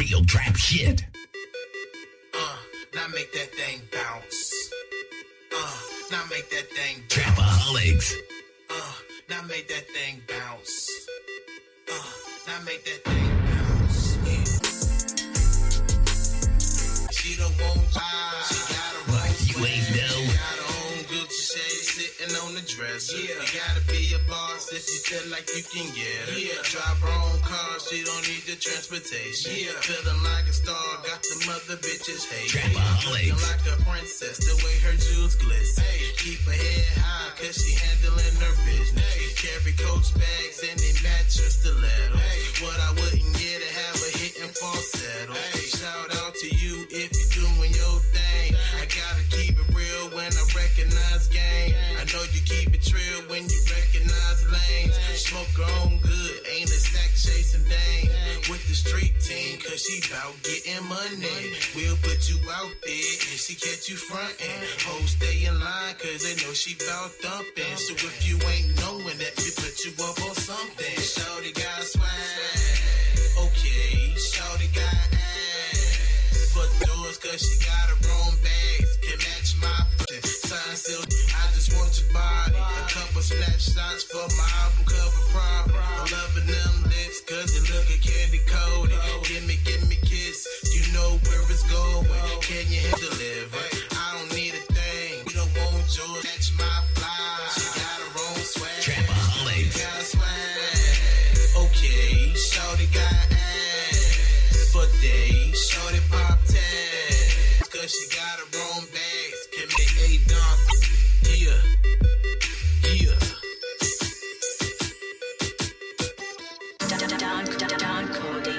real trap shit. Now make that thing bounce. Now make that thing bounce. Trapaholics. Now make that thing bounce. Now make that thing bounce. Yeah. She don't want she got a What, you ain't know? She got her own Gucci shade sitting on the dresser. Yeah. You gotta be a boss if you feel like you can get her. Yeah. Drive her own car, she don't need the transportation. Yeah. Feeling like a star, got the mother bitches hate. Trapaholics. Looking like a princess, the way her jewels glisten. Hey. Keep her head high, cause she handling her business. Hey. Carry Coach bags and they match her stilettos. Hey. What I wouldn't get to have a hitting falsetto. Hey. Shout out to you if you doing your thing. I gotta keep it real when I recognize game. I know you keep it trill when you recognize lanes. Smoke her own good, ain't a sack chasing dame. With the street team, cause she bout getting money. We'll put you out there and she catch you frontin'. Hoes stay in line cause they know she bout thumping. So if you ain't knowing that, we put you up on something. Shawty got swag, okay. Shawty got ass for doors cause she got her own bags. Can match my sign still. I just want your body. A couple snapshots for my album cover problem. I'm loving them lips cause they lookin' candy coated. Give me kiss, you know where it's going. Can you handle it? I don't need a thing. We don't want yours. Catch my fly. She got her own swag. Trapaholics. Got swag. Okay, shawty got ass for days. Shawty pop tags cause she got her own bags. Can make a dump. Yeah. Don Cody.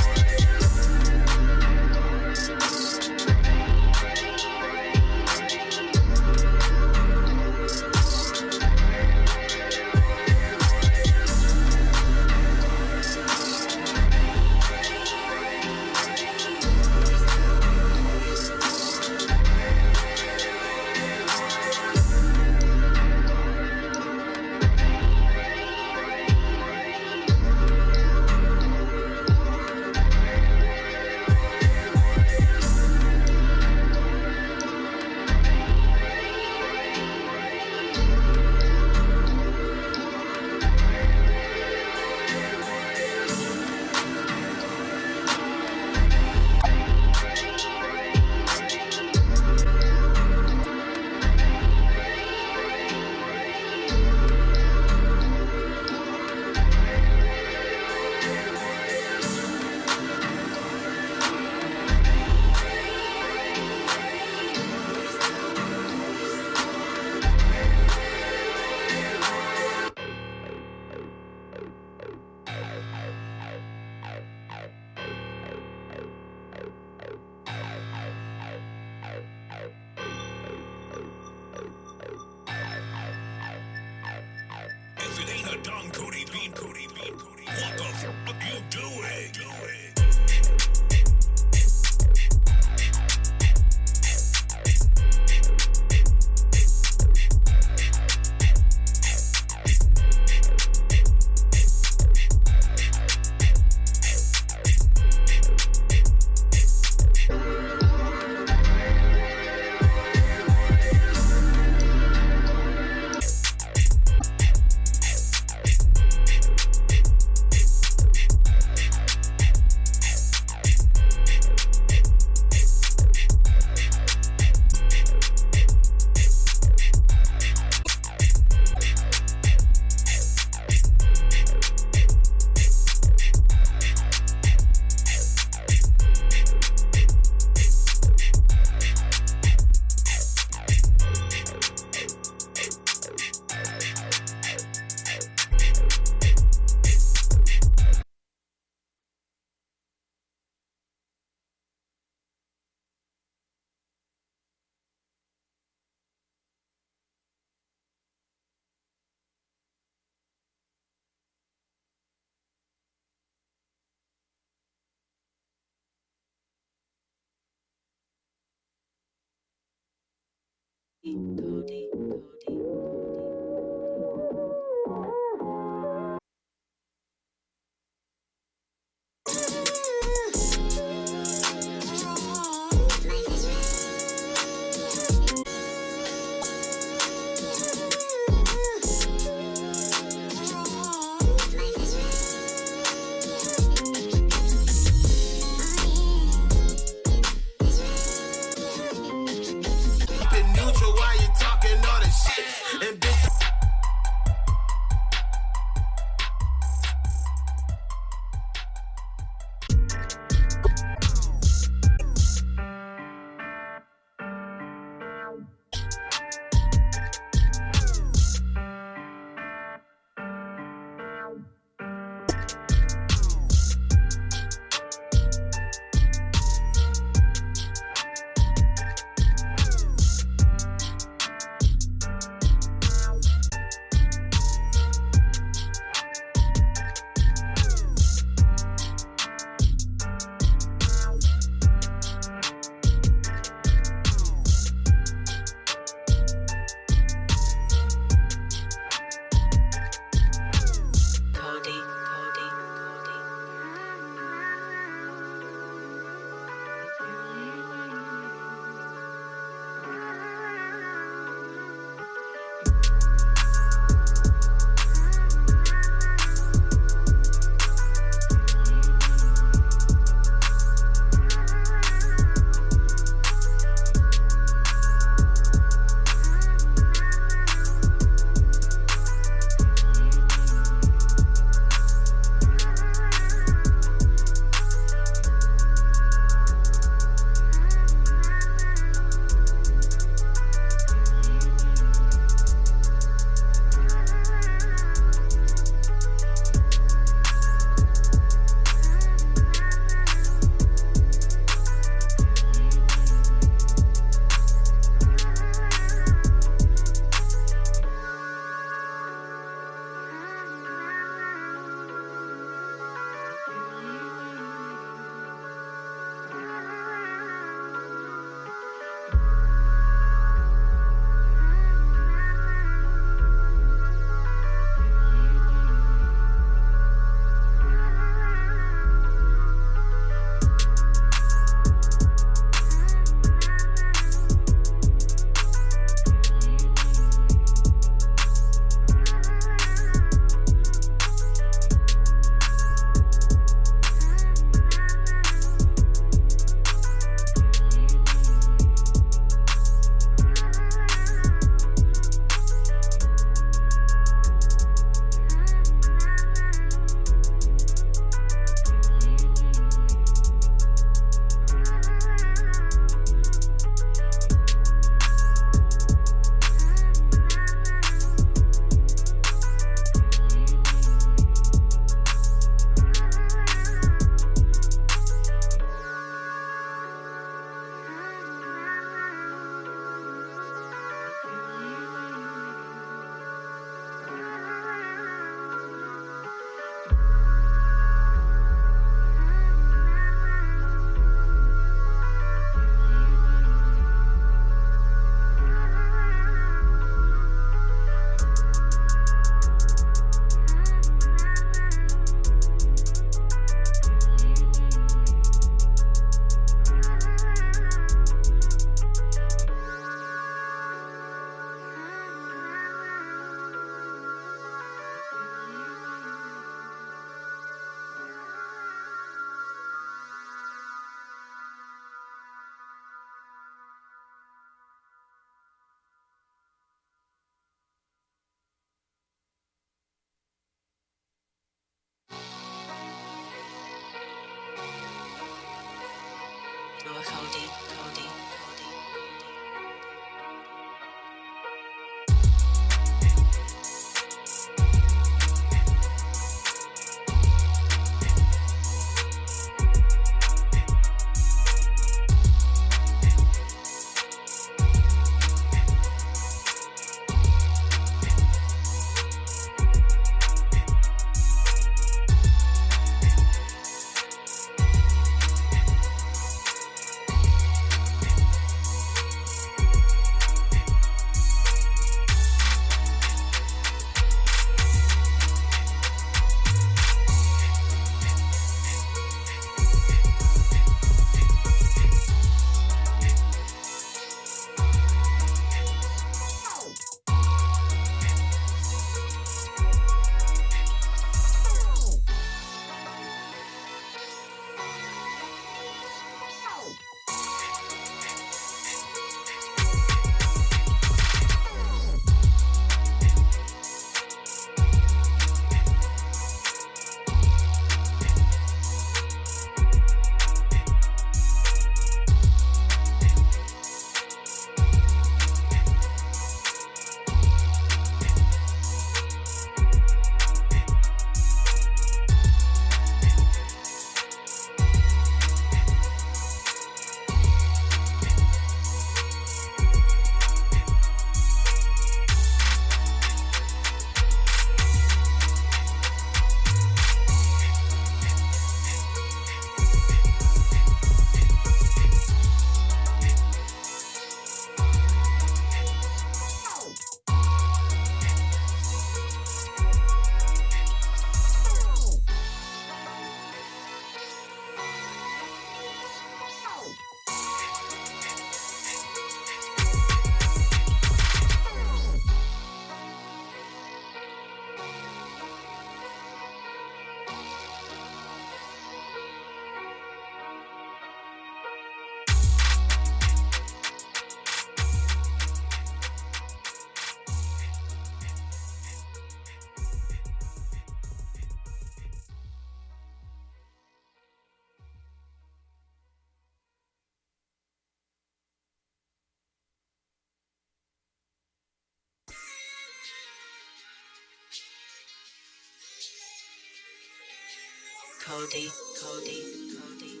Cody, Cody, Cody.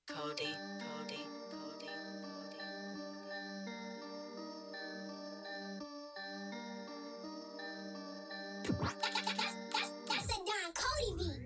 Cody, Cody, Cody, That's a Don Cody beat.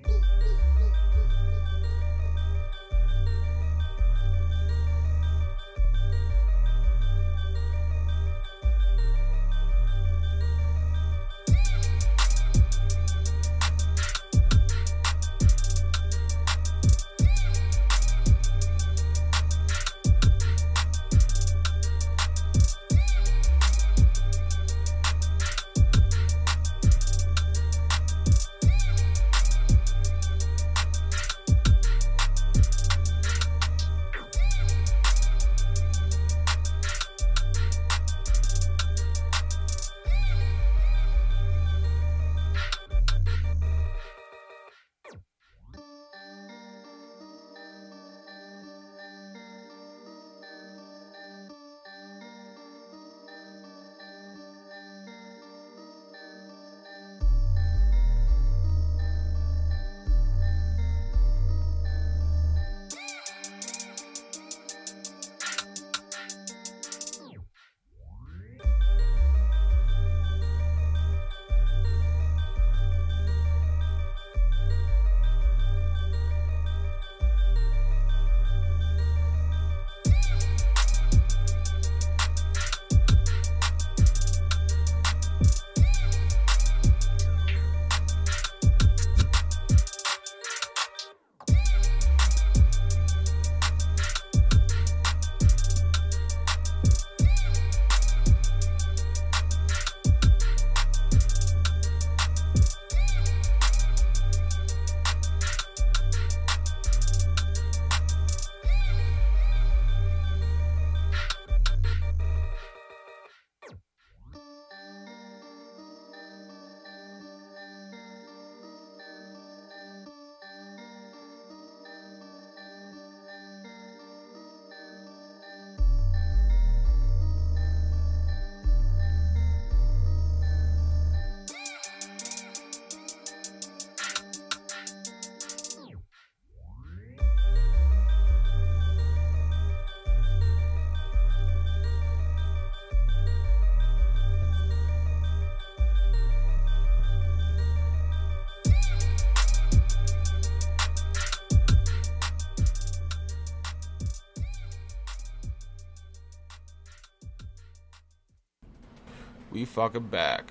We fucking back.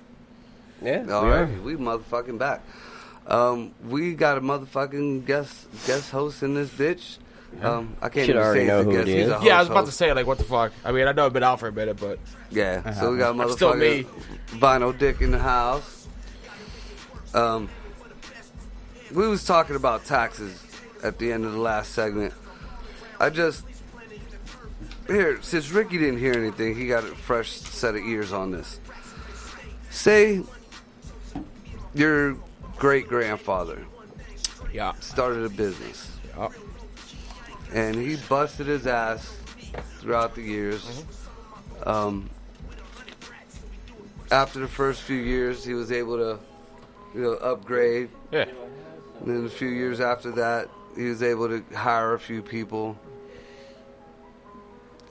Yeah, All we right, are. we motherfucking back. We got a motherfucking guest host in this bitch. I can't Should even already say know he's a who guest. it He's is. a host. Yeah, I was about to say, like, what the fuck? I mean, I know I've been out for a minute, but Yeah, so we got I'm still me. motherfucking Vinyl Dick in the house. We was talking about taxes at the end of the last segment. Since Ricky didn't hear anything, he got a fresh set of ears on this. Say your great-grandfather yeah. started a business, Yeah. and he busted his ass throughout the years. After the first few years, he was able to, upgrade. Yeah. And then a few years after that, he was able to hire a few people.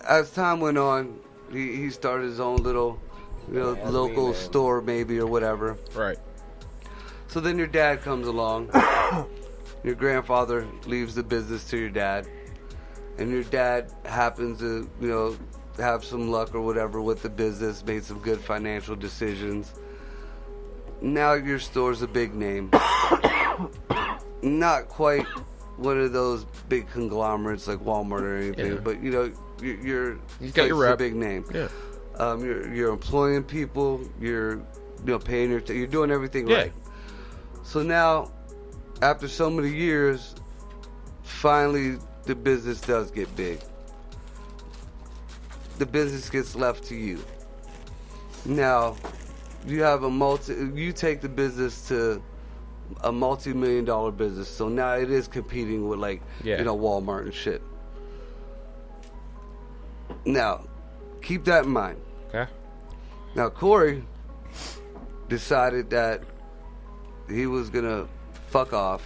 As time went on, he started his own little, local store maybe or whatever. Right. So then your dad comes along. Your grandfather leaves the business to your dad. And your dad happens to, have some luck or whatever with the business, made some good financial decisions. Now your store's a big name. Not quite one of those big conglomerates like Walmart or anything, Yeah. but you're You got your a rep. big name. Yeah. You're employing people. You're paying you're doing everything Yeah. right. So now, after so many years, finally the business does get big. The business gets left to you. Now, you have you take the business to a multi-million-dollar business. So now it is competing with Walmart and shit. Now, keep that in mind. Okay. Now, Corey decided that he was gonna fuck off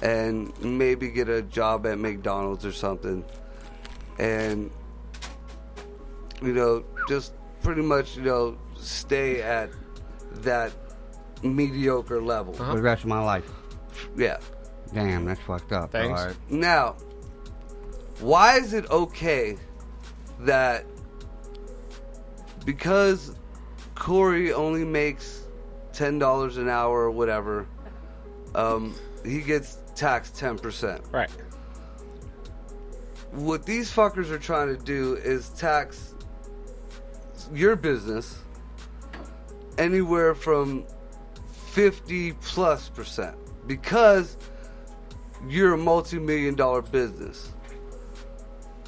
and maybe get a job at McDonald's or something, and just pretty much stay at that mediocre level. For the rest of my life. Yeah. Damn, that's fucked up. Thanks. All right. Now, why is it okay that because Corey only makes $10 an hour or whatever, he gets taxed 10%? Right. What these fuckers are trying to do is tax your business anywhere from 50+% because you're a multi-million-dollar business.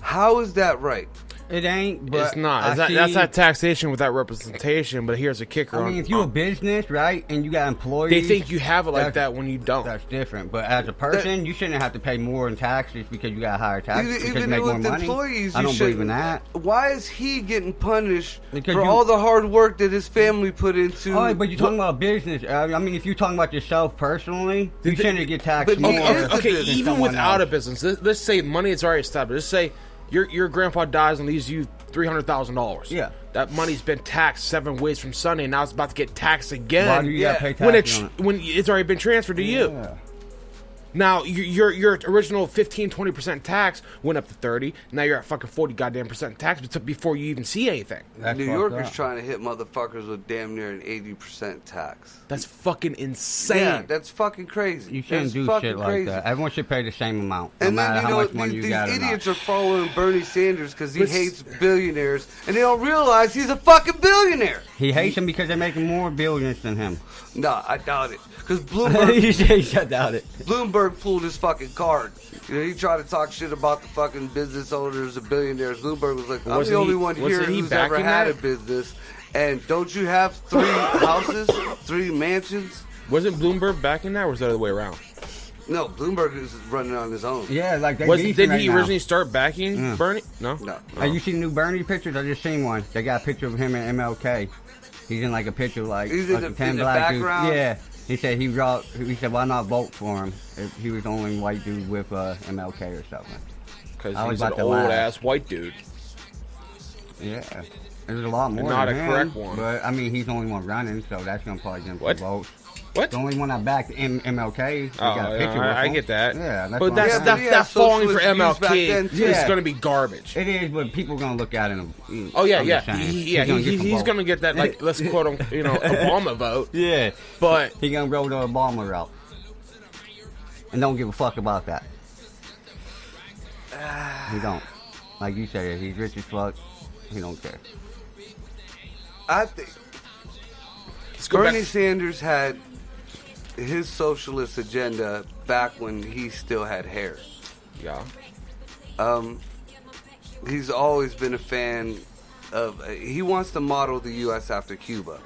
How is that right? It ain't, but It's not. That's not taxation without representation, but here's a kicker. I mean, if you're a business, right, and you got employees... They think you have it like that's- that when you don't. That's different. But as a person, you shouldn't have to pay more in taxes because you got higher taxes because you Even make more with money. employees, I you don't believe in shouldn't. that. Why is he getting punished Because for you- all the hard work that his family put into? All right, but you're talking about business. I mean, if you're talking about yourself personally, you shouldn't get taxed but more. he is the Okay, business. even someone without else. a business, let's say money is already established. Let's say your grandpa dies and leaves you $300,000. Yeah. That money's been taxed 7 ways from Sunday, and now it's about to get taxed again. Why do you gotta pay when taxes on it? when it's already been transferred to you. Yeah. Now your original 15-20% tax went up to 30. Now you're at fucking 40 goddamn percent tax before you even see anything. That's New fucked Yorkers up. trying to hit motherfuckers with damn near an 80% tax. That's fucking insane. Yeah, that's fucking crazy. You shouldn't That's do fucking shit like crazy. that. Everyone should pay the same amount, no And then, matter how much money these you got or idiots not. are following Bernie Sanders because he But- hates billionaires, and they don't realize he's a fucking billionaire. He hates him because they're making more billions than him. Nah, I doubt it. Because He shut down it. Bloomberg pulled his fucking card. He tried to talk shit about the fucking business owners and billionaires. Bloomberg was like, I'm Wasn't the only he- one here wasn't he who's ever backing had that? a business. And don't you have 3 houses, 3 mansions? Wasn't Bloomberg backing that, or was that the other way around? No, Bloomberg is running on his own. Yeah, like they Didn't beefing he right originally start backing Yeah. Bernie? No. No. Have you seen new Bernie pictures? I just seen one. They got a picture of him and MLK. He's in like a picture like He's in like the- a 10 in the black dudes. background? Yeah. He said he said why not vote for him if he was the only white dude with MLK or something. Because I was he's an about to old laugh. ass white dude. Yeah. There's a lot more Not than a him, correct one. But, I mean, he's the only one running, so that's going to probably get him What? some votes. What? The only one I backed MLK. We Oh, got a yeah, picture with I him. get that. Yeah, that's but what that's I'm that, saying. that falling for socialist views back MLK then, is too. Yeah. going to be garbage. It is, but people going to look at it and... Oh yeah, I'm yeah, just saying. he's going to get that, like, let's quote him, Obama vote. Yeah. But He going to go the Obama route. And don't give a fuck about that. He don't. Like you said, he's rich as fuck. He don't care. I think let's go Bernie back. Sanders had his socialist agenda back when he still had hair. Yeah, He's always been a fan of. He wants to model the U.S. after Cuba.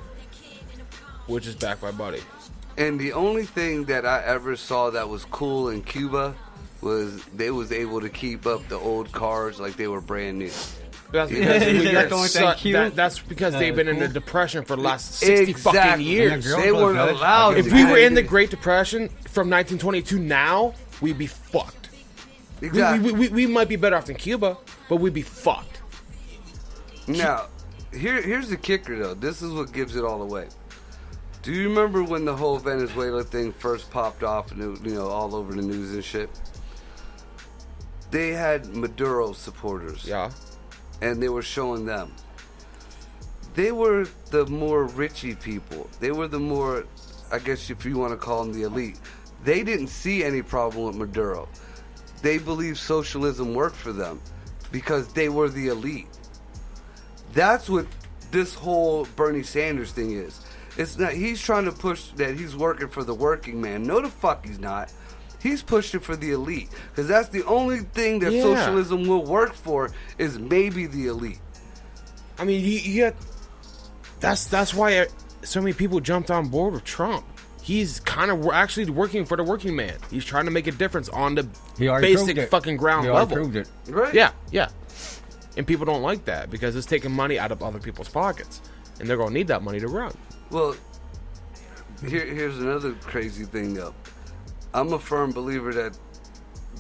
which is backed by Buddy. And the only thing that I ever saw that was cool in Cuba was they was able to keep up the old cars like they were brand new. That's Yeah, because, that's the only thing cute. that's because they've been in the cool. Depression for the last 60 fucking Exactly. years. And the girls They look weren't good. allowed If to we get were in the anything. Great Depression from 1920 to now, we'd be fucked. Exactly. We might be better off than Cuba, but we'd be fucked. Now, here's the kicker, though. This is what gives it all away. Do you remember when the whole Venezuela thing first popped off and it, all over the news and shit? They had Maduro supporters, Yeah. and they were showing them. They were the more richy people. They were the more, I guess if you want to call them the elite. They didn't see any problem with Maduro. They believed socialism worked for them because they were the elite. That's what this whole Bernie Sanders thing is. It's not. He's trying to push that he's working for the working man. No, the fuck he's not. He's pushing for the elite because that's the only thing that Yeah. socialism will work for is maybe the elite. I mean, you got, that's why so many people jumped on board with Trump. He's kind of actually working for the working man. He's trying to make a difference on the He already proved basic it. fucking ground He already level. proved it. Right? Yeah. And people don't like that because it's taking money out of other people's pockets. And they're going to need that money to run. Well, here's another crazy thing, though. I'm a firm believer that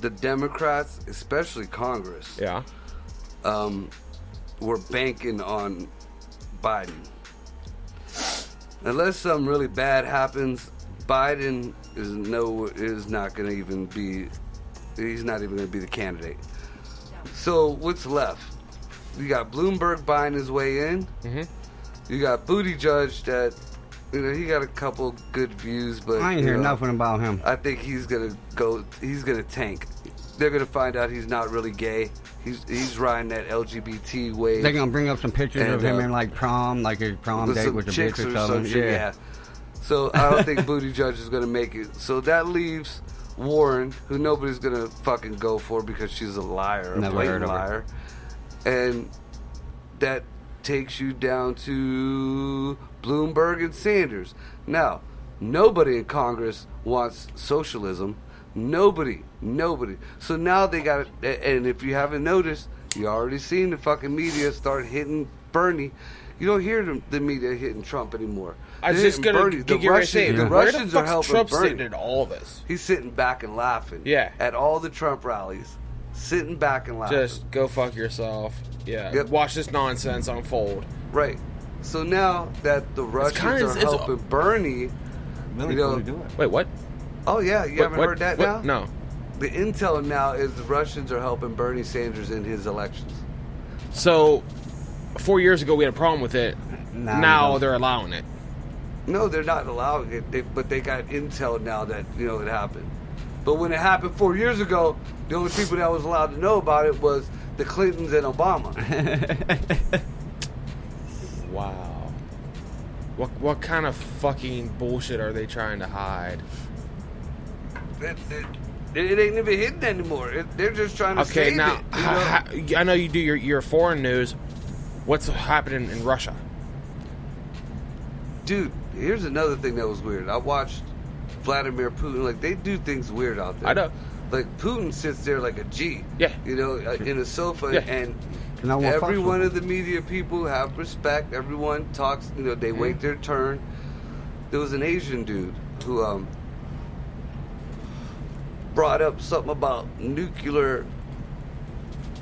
the Democrats, especially Congress, Yeah. were banking on Biden. Unless something really bad happens, Biden is not going to even be. He's not even going to be the candidate. So what's left? You got Bloomberg buying his way in. Mm-hmm. You got Buttigieg that, he got a couple good views, but I ain't hear nothing about him. I think he's gonna go. He's gonna tank. They're gonna find out he's not really gay. He's riding that LGBT wave. They're gonna bring up some pictures And, of him in like prom, like his prom with date some with the chicks bitch or or some something. shit. Yeah. So I don't think Buttigieg is gonna make it. So that leaves Warren, who nobody's gonna fucking go for because she's a liar, a Never blatant heard of her. liar, and that takes you down to Bloomberg and Sanders. Now, nobody in Congress wants socialism. Nobody. So now they got it. And if you haven't noticed, you already seen the fucking media start hitting Bernie. You don't hear the media hitting Trump anymore. I was They're just hitting going Bernie. to get ready to say, The where Russians the are fuck's helping Trump Bernie. sitting in all this? He's sitting back and laughing. Yeah. At all the Trump rallies. Sitting back and laughing. Just go fuck yourself. Yeah. Yep. Watch this nonsense unfold. Right. So now that the Russians kinda- are it's- helping Bernie, Really You know- cool to do it. Wait, what? oh yeah, you haven't heard that now? No. The intel now is the Russians are helping Bernie Sanders in his elections. So, 4 years ago we had a problem with it. Now Now we don't. they're allowing it. No, they're not allowing it, but they got intel now that it happened. But when it happened 4 years ago, the only people that was allowed to know about it was the Clintons and Obama. Wow. What kind of fucking bullshit are they trying to hide? It ain't even hidden anymore. They're just trying to Okay, save now it. I know you do your foreign news. What's happening in Russia? Dude, here's another thing that was weird. I watched Vladimir Putin. Like, they do things weird out there. I know. Like, Putin sits there like a G. Yeah. In a sofa, Yeah. and No one every fucks one with of the media people have respect. Everyone talks. They wait their turn. There was an Asian dude who brought up something about nuclear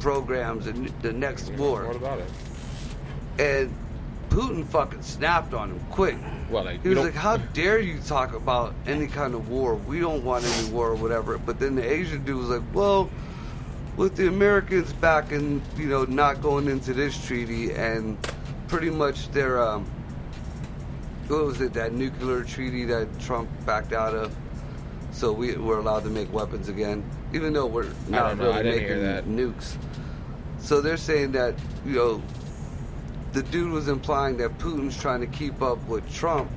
programs and the next war. What about it? And Putin fucking snapped on him quick. Well, like, He was like, how dare you talk about any kind of war? We don't want any war or whatever. But then the Asian dude was like, well, with the Americans back and, you know, not going into this treaty and pretty much their, what was it, that nuclear treaty that Trump backed out of? So we're allowed to make weapons again, even though we're not really making nukes. So they're saying that, you know, the dude was implying that Putin's trying to keep up with Trump.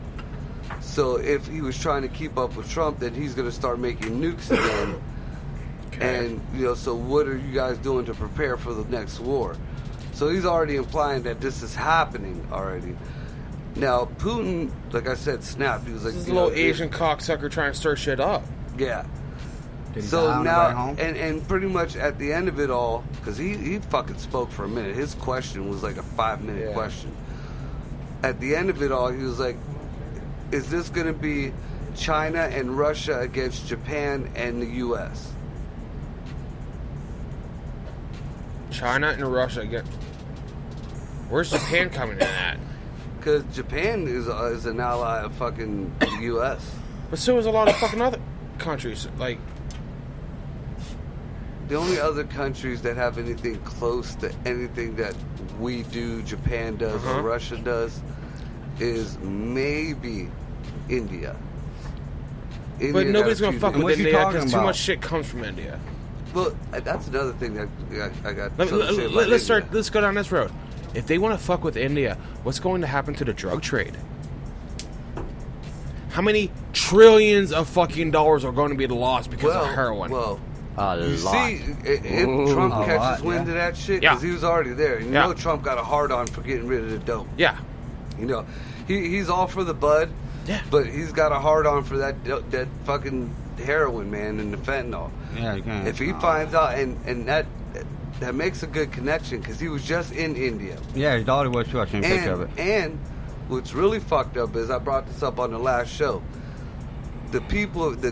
So if he was trying to keep up with Trump, then he's going to start making nukes again. And, you know, so what are you guys doing to prepare for the next war? So he's already implying that this is happening already. Now, Putin, like I said, snapped. He was like, this is a little Asian cocksucker trying to stir shit up. Yeah. Did he die So on the way now, home? and pretty much at the end of it all, because he fucking spoke for a minute. His question was like a 5-minute question. At the end of it all, he was like, is this going to be China and Russia against Japan and the U.S.? China and Russia again. Where's Japan coming in at? Because Japan is an ally of fucking the U.S. But so is a lot of fucking other countries. Like, The only other countries that have anything close to anything that we do, Japan does, or Russia does, is maybe India. but nobody's gonna fuck with What you India talking because too about? much shit comes from India. Well, that's another thing that I got. something to say about Let's start. India. Let's go down this road. If they want to fuck with India, what's going to happen to the drug trade? How many trillions of fucking dollars are going to be lost because of heroin? Well, A you lot. see, if Trump A catches lot, wind yeah. of that shit, Yeah. because he was already there. You Yeah. know Trump got a hard on for getting rid of the dope. Yeah. You know, he's all for the bud, Yeah. but he's got a hard on for that fucking heroin, man, and the fentanyl. Yeah, you can. If he finds out, and that makes a good connection, because he was just in India. Yeah, his daughter was too. I seen a picture of it. And what's really fucked up is, I brought this up on the last show, the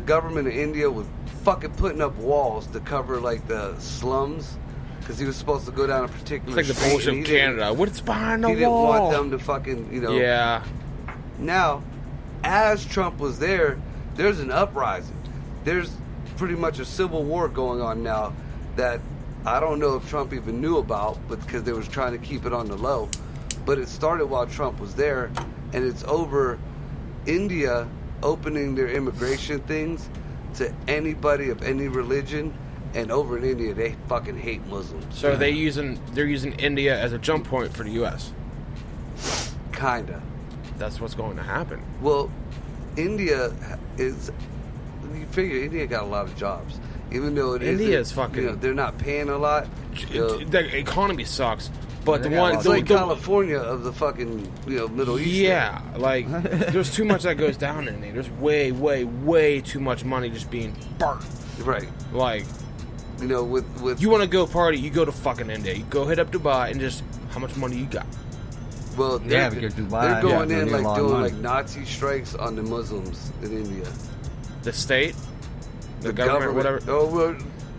government of India was fucking putting up walls to cover like the slums, because he was supposed to go down a particular It's like the street, bullshit and of he didn't- Canada. What's behind the He didn't wall? want them to fucking, you know. Yeah. Now, as Trump was there, there's an uprising. There's pretty much a civil war going on now that I don't know if Trump even knew about, but because they was trying to keep it on the low. But it started while Trump was there, and it's over India opening their immigration things to anybody of any religion. And over in India, they fucking hate Muslims. So they're using India as a jump point for the U.S. Kinda. That's what's going to happen. Well, India is. You figure India got a lot of jobs, even though India is fucking- You know, they're not paying a lot. You know, The economy sucks, but the They got one, a lot it's like the- California of the fucking Middle East. yeah, like there's too much that goes down in there. There's way too much money just being burnt. Right. Like, You know, with you want to go party, you go to fucking India. You go hit up Dubai and just how much money you got. well, Yeah, because Dubai, they're going yeah, in they need a like lot of doing money. like Nazi strikes on the Muslims in India. The state, the government, whatever. Oh well,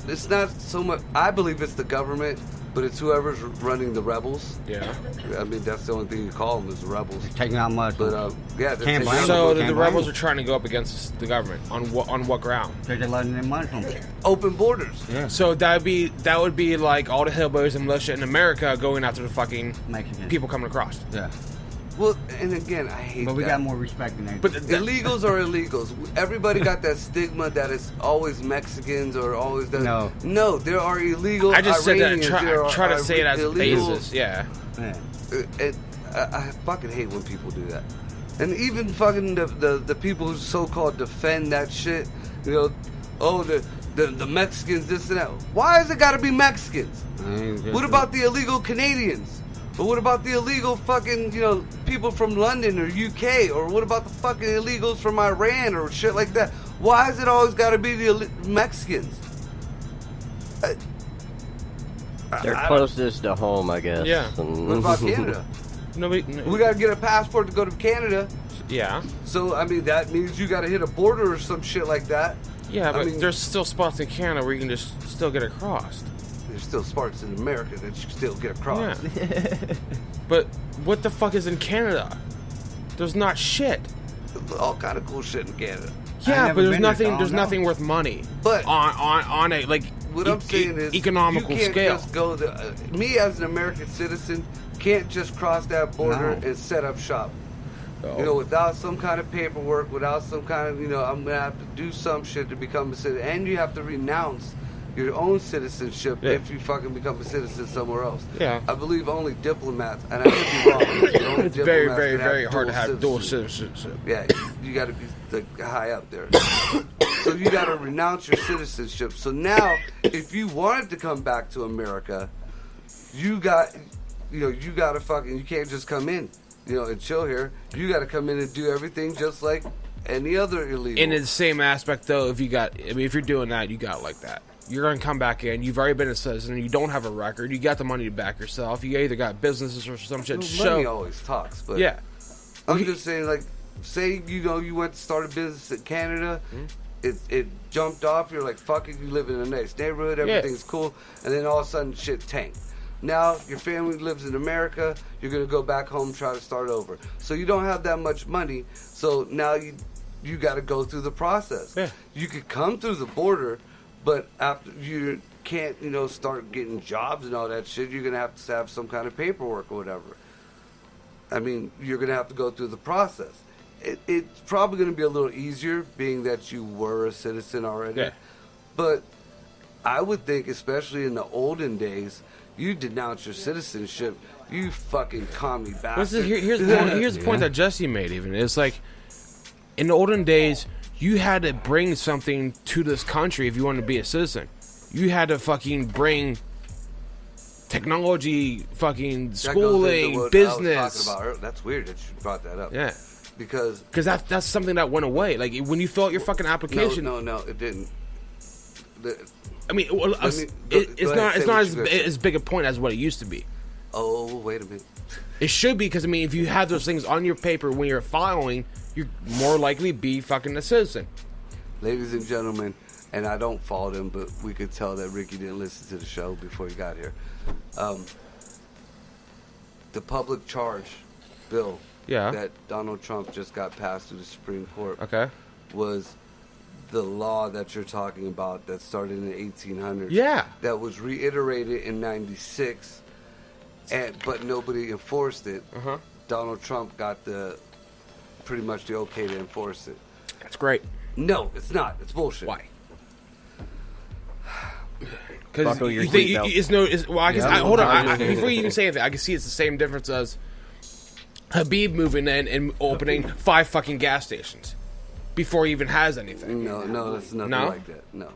it's not so much. I believe it's the government, but it's whoever's running the rebels. Yeah. I mean, that's the only thing you call them is the rebels. Taking out much. But yeah, they're Can't taking blame out So Can't the blame rebels them. are trying to go up against the government on what ground? They're letting them money from it. open borders. Yeah. So that would be like all the hillbillies and militia in America going after the fucking Mexicans. people coming across. Yeah. Well, and again, I hate But we that. got more respect than they But do. Illegals are illegals. Everybody got that stigma that it's always Mexicans or always that. No, there are illegal. I just said that. Iranians, there are Try to say it as a illegal- basis. Yeah. Yeah. I fucking hate when people do that. And even fucking the people who so-called defend that shit, you know, oh, the Mexicans, this and that. Why has it got to be Mexicans? What about the illegal Canadians? Or what about the illegal fucking, people from London or UK? Or what about the fucking illegals from Iran or shit like that? Why has it always got to be the Mexicans? They're closest to home, I guess. Yeah. What about Canada? Nobody. We got to get a passport to go to Canada. Yeah. So, I mean, that means you got to hit a border or some shit like that. Yeah, I but mean- there's still spots in Canada where you can just still get across. there's still parts in America that you can still get across. Yeah. But what the fuck is in Canada? There's not shit. All kind of cool shit in Canada. Yeah, never but there's been there, nothing. so I There's don't know. nothing worth money. But- on a like What I'm saying is, economical you can't scale. just go me as an American citizen can't just cross that border No. and set up shop. Oh. You know, without some kind of paperwork, without some kind of, I'm gonna have to do some shit to become a citizen, and you have to renounce your own citizenship Yeah. if you fucking become a citizen somewhere else. Yeah. I believe only diplomats, and I could be wrong. but only It's very, diplomats very, can very hard to dual have dual citizenship. citizenship. Yeah, you got to be like high up there. So you got to renounce your citizenship. So now, if you wanted to come back to America, you got to fucking, you can't just come in, and chill here. You got to come in and do everything just like any other illegal. In the same aspect, though, if you're doing that, you got it like that. You're gonna come back in. You've already been a citizen. You don't have a record. You got the money to back yourself. You either got businesses or some shit to Money show. always talks, but Yeah. I'm just saying, like, say you went to start a business in Canada, it jumped off. You're like, fuck it, you live in a nice neighborhood, everything's cool, and then all of a sudden shit tanked. Now your family lives in America. You're gonna go back home, try to start over. So you don't have that much money. So now you got to go through the process. Yeah. You could come through the border, but after you can't, start getting jobs and all that shit. You're gonna have to have some kind of paperwork or whatever. I mean, you're going to have to go through the process. It's probably going to be a little easier, being that you were a citizen already. Yeah. But I would think, especially in the olden days, you denounce your citizenship. You fucking commie bastard. Here's the point that Jesse made. Even it's like in the olden days, you had to bring something to this country if you wanted to be a citizen. You had to fucking bring technology, fucking That goes into schooling, what I was business. talking about earlier. That's weird that you brought that up. Yeah. Because that's something that went away. Like when you fill out your fucking application. no, it didn't. I mean, well, Let me- it's go not ahead, say what you gotta say. as big a point as what it used to be. Oh, wait a minute. It should be because I mean, if you have those things on your paper when you're filing, you're more likely to be fucking a citizen. Ladies and gentlemen, and I don't fault him, but we could tell that Ricky didn't listen to the show before he got here. The public charge bill that Donald Trump just got passed through the Supreme Court was the law that you're talking about that started in the 1800s. Yeah. That was reiterated in 96, but nobody enforced it. Donald Trump got pretty much the okay to enforce it. That's great. No, it's not. It's bullshit. Why? Because Buckle your you think seatbelt. it's no. Well, I guess Yeah. hold on. Before you even say anything, I can see it's the same difference as Habib moving in and opening 5 fucking gas stations before he even has anything. No, that's nothing No? like that. No.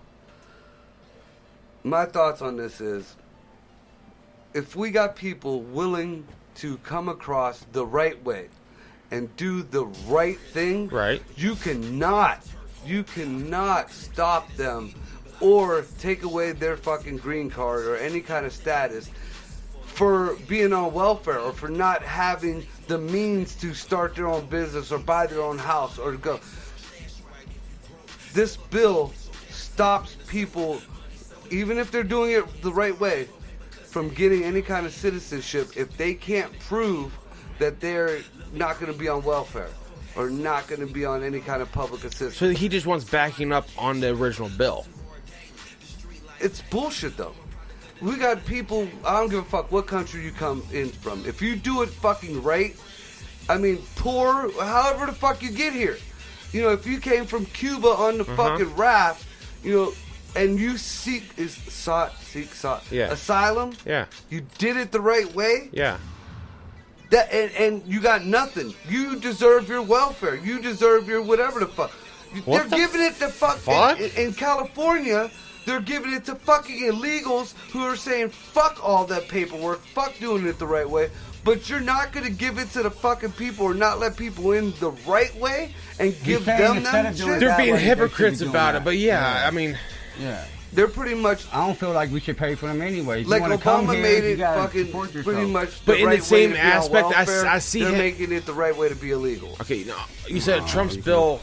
My thoughts on this is, if we got people willing to come across the right way and do the right thing, Right. you cannot stop them or take away their fucking green card or any kind of status for being on welfare or for not having the means to start their own business or buy their own house or go. This bill stops people, even if they're doing it the right way, from getting any kind of citizenship if they can't prove that they're not going to be on welfare or not going to be on any kind of public assistance. So he just wants backing up on the original bill. It's bullshit, though. We got people, I don't give a fuck what country you come in from. If you do it fucking right, I mean, poor, however the fuck you get here. If you came from Cuba on the fucking raft, and you seek asylum, you did it the right way, that and you got nothing. You deserve your welfare. You deserve your whatever the fuck. They're giving it to fuck? In California. They're giving it to fucking illegals who are saying fuck all that paperwork, fuck doing it the right way. But you're not going to give it to the fucking people or not let people in the right way and give them shit? They're being hypocrites about it, but I mean... Yeah. They're pretty much... I don't feel like we should pay for them anyway. If like you come Obama here, made you it gotta fucking support yourself. pretty much But the in right the same way to be on aspect, welfare. I see they're him- making it the right way to be illegal. Okay, no. You said Trump's bill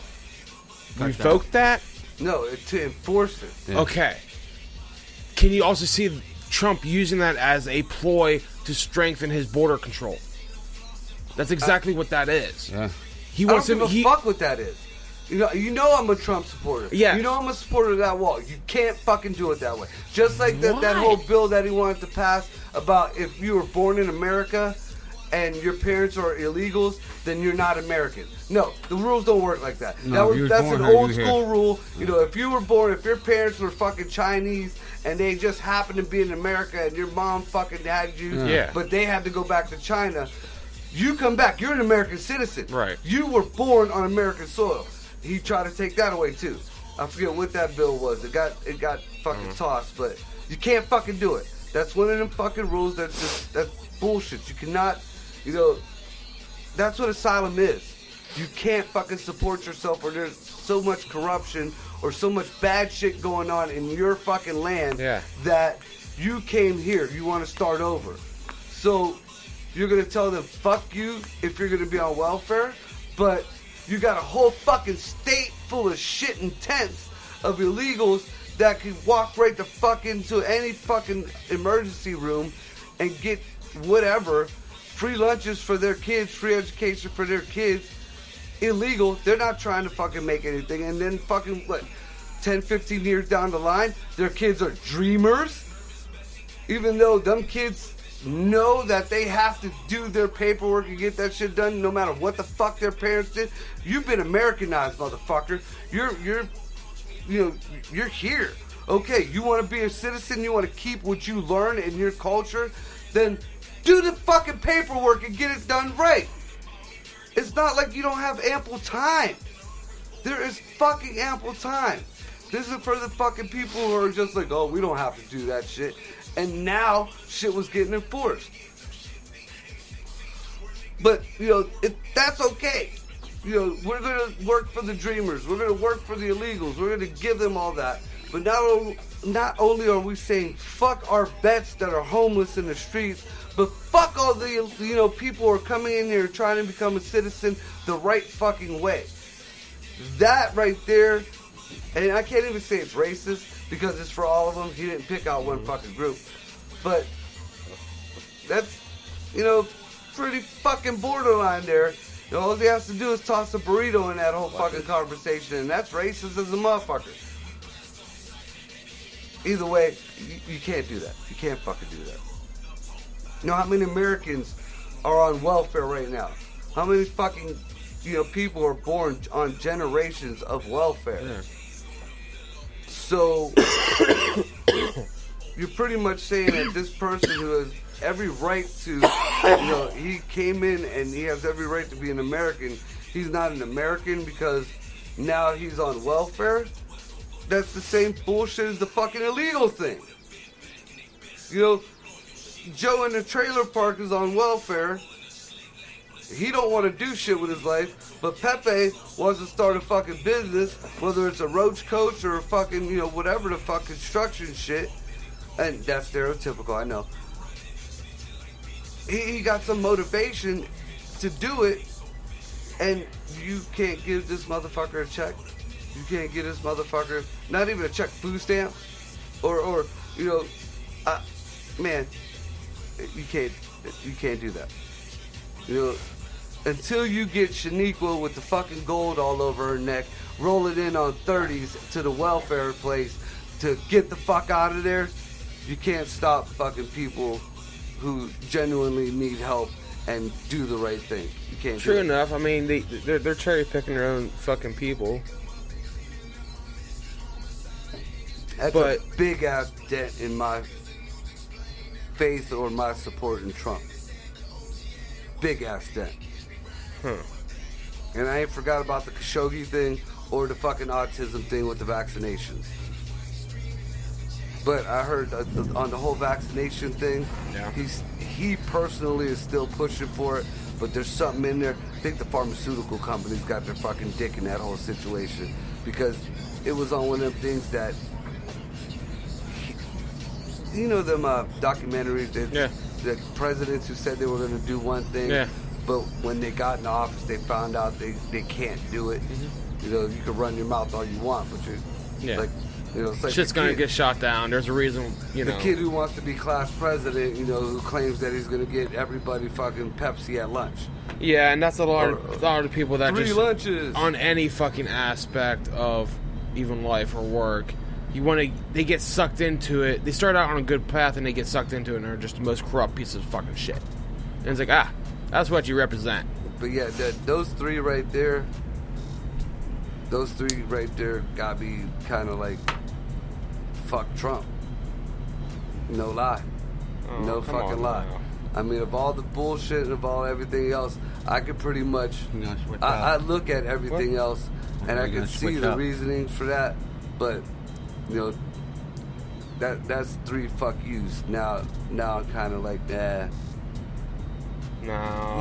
revoked that? No, to enforce it. Okay. Can you also see Trump using that as a ploy to strengthen his border control. That's exactly what that is. Yeah. He I don't wants give him. a fuck what that is. You know I'm a Trump supporter. Yeah. You know I'm a supporter of that wall. You can't fucking do it that way. Just like that Why? whole bill that he wanted to pass about if you were born in America and your parents are illegals, then you're not American. No, the rules don't work like that. No, That's born an here, old you here. school rule. You know, if you were born, if your parents were fucking Chinese and they just happened to be in America and your mom fucking had you, Yeah. but they had to go back to China, you come back. You're an American citizen. Right. You were born on American soil. He tried to take that away too. I forget what that bill was. It got fucking tossed, but you can't fucking do it. That's one of them fucking rules that's bullshit. You cannot, that's what asylum is. You can't fucking support yourself, or there's so much corruption or so much bad shit going on in your fucking land that you came here. You want to start over. So you're going to tell them, fuck you if you're going to be on welfare, but you got a whole fucking state full of shit and tents of illegals that can walk right the fuck into any fucking emergency room and get whatever, free lunches for their kids, free education for their kids, illegal. They're not trying to fucking make anything. And then fucking, 10, 15 years down the line, their kids are dreamers, even though them kids know that they have to do their paperwork and get that shit done no matter what the fuck their parents did. You've been Americanized, motherfucker. You're here. Okay, you want to be a citizen, you want to keep what you learn in your culture, then do the fucking paperwork and get it done right. It's not like you don't have ample time. There is fucking ample time. This is for the fucking people who are just like, oh, we don't have to do that shit. And now shit was getting enforced. But, that's okay. We're going to work for the dreamers. We're going to work for the illegals. We're going to give them all that. But not only are we saying fuck our vets that are homeless in the streets, but fuck all the, people who are coming in here trying to become a citizen the right fucking way. That right there, and I can't even say it's racist because it's for all of them. He didn't pick out one fucking group. But that's, pretty fucking borderline there. All he has to do is toss a burrito in that whole fucking conversation, and that's racist as a motherfucker. Either way, you can't do that. You can't fucking do that. You know how many Americans are on welfare right now? How many fucking, people are born on generations of welfare? Yeah. So, you're pretty much saying that this person who has every right to, he came in and he has every right to be an American, he's not an American because now he's on welfare? That's the same bullshit as the fucking illegal thing. Joe in the trailer park is on welfare. He don't want to do shit with his life, but Pepe wants to start a fucking business, whether it's a roach coach or a fucking, whatever the fuck construction shit. And that's stereotypical, I know. He got some motivation to do it, and you can't give this motherfucker a check. You can't give this motherfucker not even a check, food stamp, or man, you can't do that. Until you get Shaniqua with the fucking gold all over her neck, roll it in on 30s to the welfare place to get the fuck out of there, you can't stop fucking people who genuinely need help and do the right thing. You can't. True enough. I mean, they're cherry picking their own fucking people. That's a big ass dent in my faith or my support in Trump. Big ass dent. And I ain't forgot about the Khashoggi thing or the fucking autism thing with the vaccinations. But I heard on the whole vaccination thing, he personally is still pushing for it, but there's something in there. I think the pharmaceutical companies got their fucking dick in that whole situation because it was on one of them things that, them documentaries, the presidents who said they were going to do one thing, but when they got in office, they found out they can't do it. Mm-hmm. You can run your mouth all you want, but you're like, You know, it's like Shit's the gonna kid- get shot down. There's a reason, you The know. kid who wants to be class president, you know, who claims that he's going to get everybody fucking Pepsi at lunch. Yeah, and that's a lot of people that 3 just lunches. on any fucking aspect of even life or work, they get sucked into it. They start out on a good path and they get sucked into it and are just the most corrupt piece of fucking shit. And it's like, that's what you represent. But yeah, those three right there gotta be kind of like, fuck Trump. No lie. Oh, No come fucking on lie. now. I mean, of all the bullshit and of all everything else, I could pretty much, You gonna switch I up? look at everything else and I You're can gonna see switch the up. reasonings for that, but, you know, that's 3 fuck yous. Now I'm kind of like, No,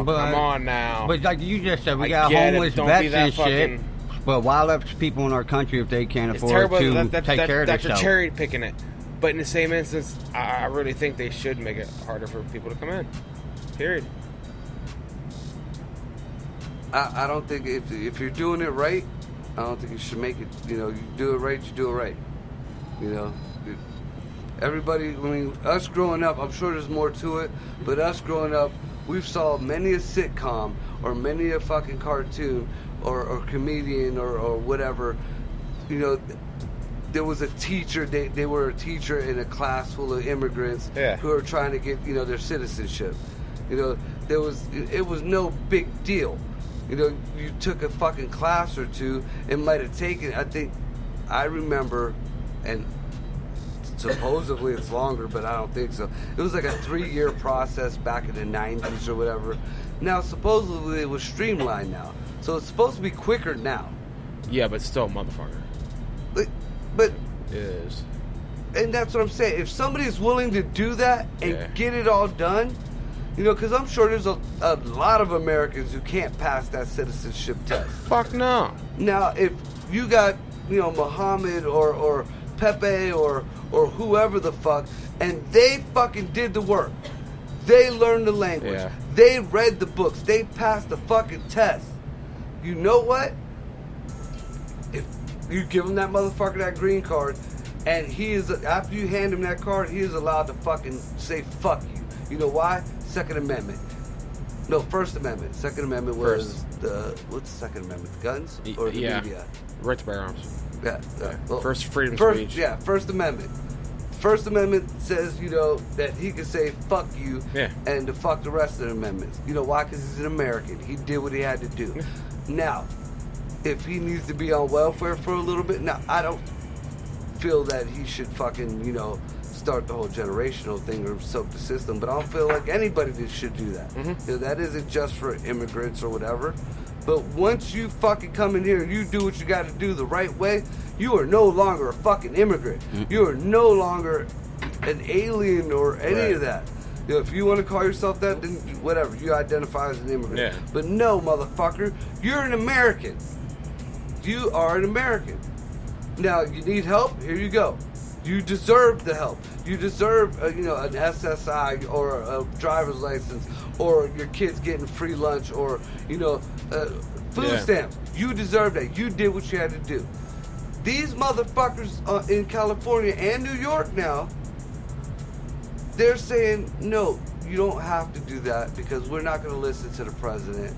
But- come on now. But like you just said, we I got get it, homeless don't be vets that and shit. fucking- But why let people in our country if they can't It's afford terrible to that take care of you're themselves? cherry picking it. But in the same instance, I really think they should make it harder for people to come in. Period. I don't think if you're doing it right, I don't think you should make it. You know, you do it right, you do it right. You know, everybody. I mean, us growing up, I'm sure there's more to it, but us growing up, we've saw many a sitcom or many a fucking cartoon or comedian or whatever. You know, there was a teacher. They were a teacher in a class full of immigrants who are trying to get their citizenship. You know, it was no big deal. You know, you took a fucking class or two. It might have taken, I remember, and supposedly it's longer, but I don't think so. It was like a 3-year process back in the 90s or whatever. Now, supposedly it was streamlined now. So it's supposed to be quicker now. Yeah, but still, motherfucker. But It is. and that's what I'm saying. If somebody's willing to do that and get it all done, because I'm sure there's a lot of Americans who can't pass that citizenship test. Fuck no. Now, if you got, Muhammad or Pepe or whoever the fuck, and they fucking did the work, they learned the language, they read the books, they passed the fucking test. You know what? If you give him that motherfucker that green card, and he is, after you hand him that card, he is allowed to fucking say fuck you. You know why? Second Amendment. No, First Amendment. Second Amendment was what's the Second Amendment? The guns or the media? Right to bear arms. Yeah. Well, First freedom of speech. Yeah, First Amendment. First Amendment says, that he can say fuck you and to fuck the rest of the amendments. You know why? Because he's an American. He did what he had to do. Now, if he needs to be on welfare for a little bit, now, I don't feel that he should fucking, start the whole generational thing or soak the system, but I don't feel like anybody should do that. That isn't just for immigrants or whatever. But once you fucking come in here and you do what you got to do the right way, you are no longer a fucking immigrant. You are no longer an alien or any of that. If you want to call yourself that, then whatever. You identify as an immigrant. Yeah. But no, motherfucker, you're an American. You are an American. Now, you need help? Here you go. You deserve the help. You deserve, an SSI or a driver's license, or your kids getting free lunch, or food stamps. You deserve that. You did what you had to do. These motherfuckers in California and New York now, they're saying, no, you don't have to do that because we're not going to listen to the president.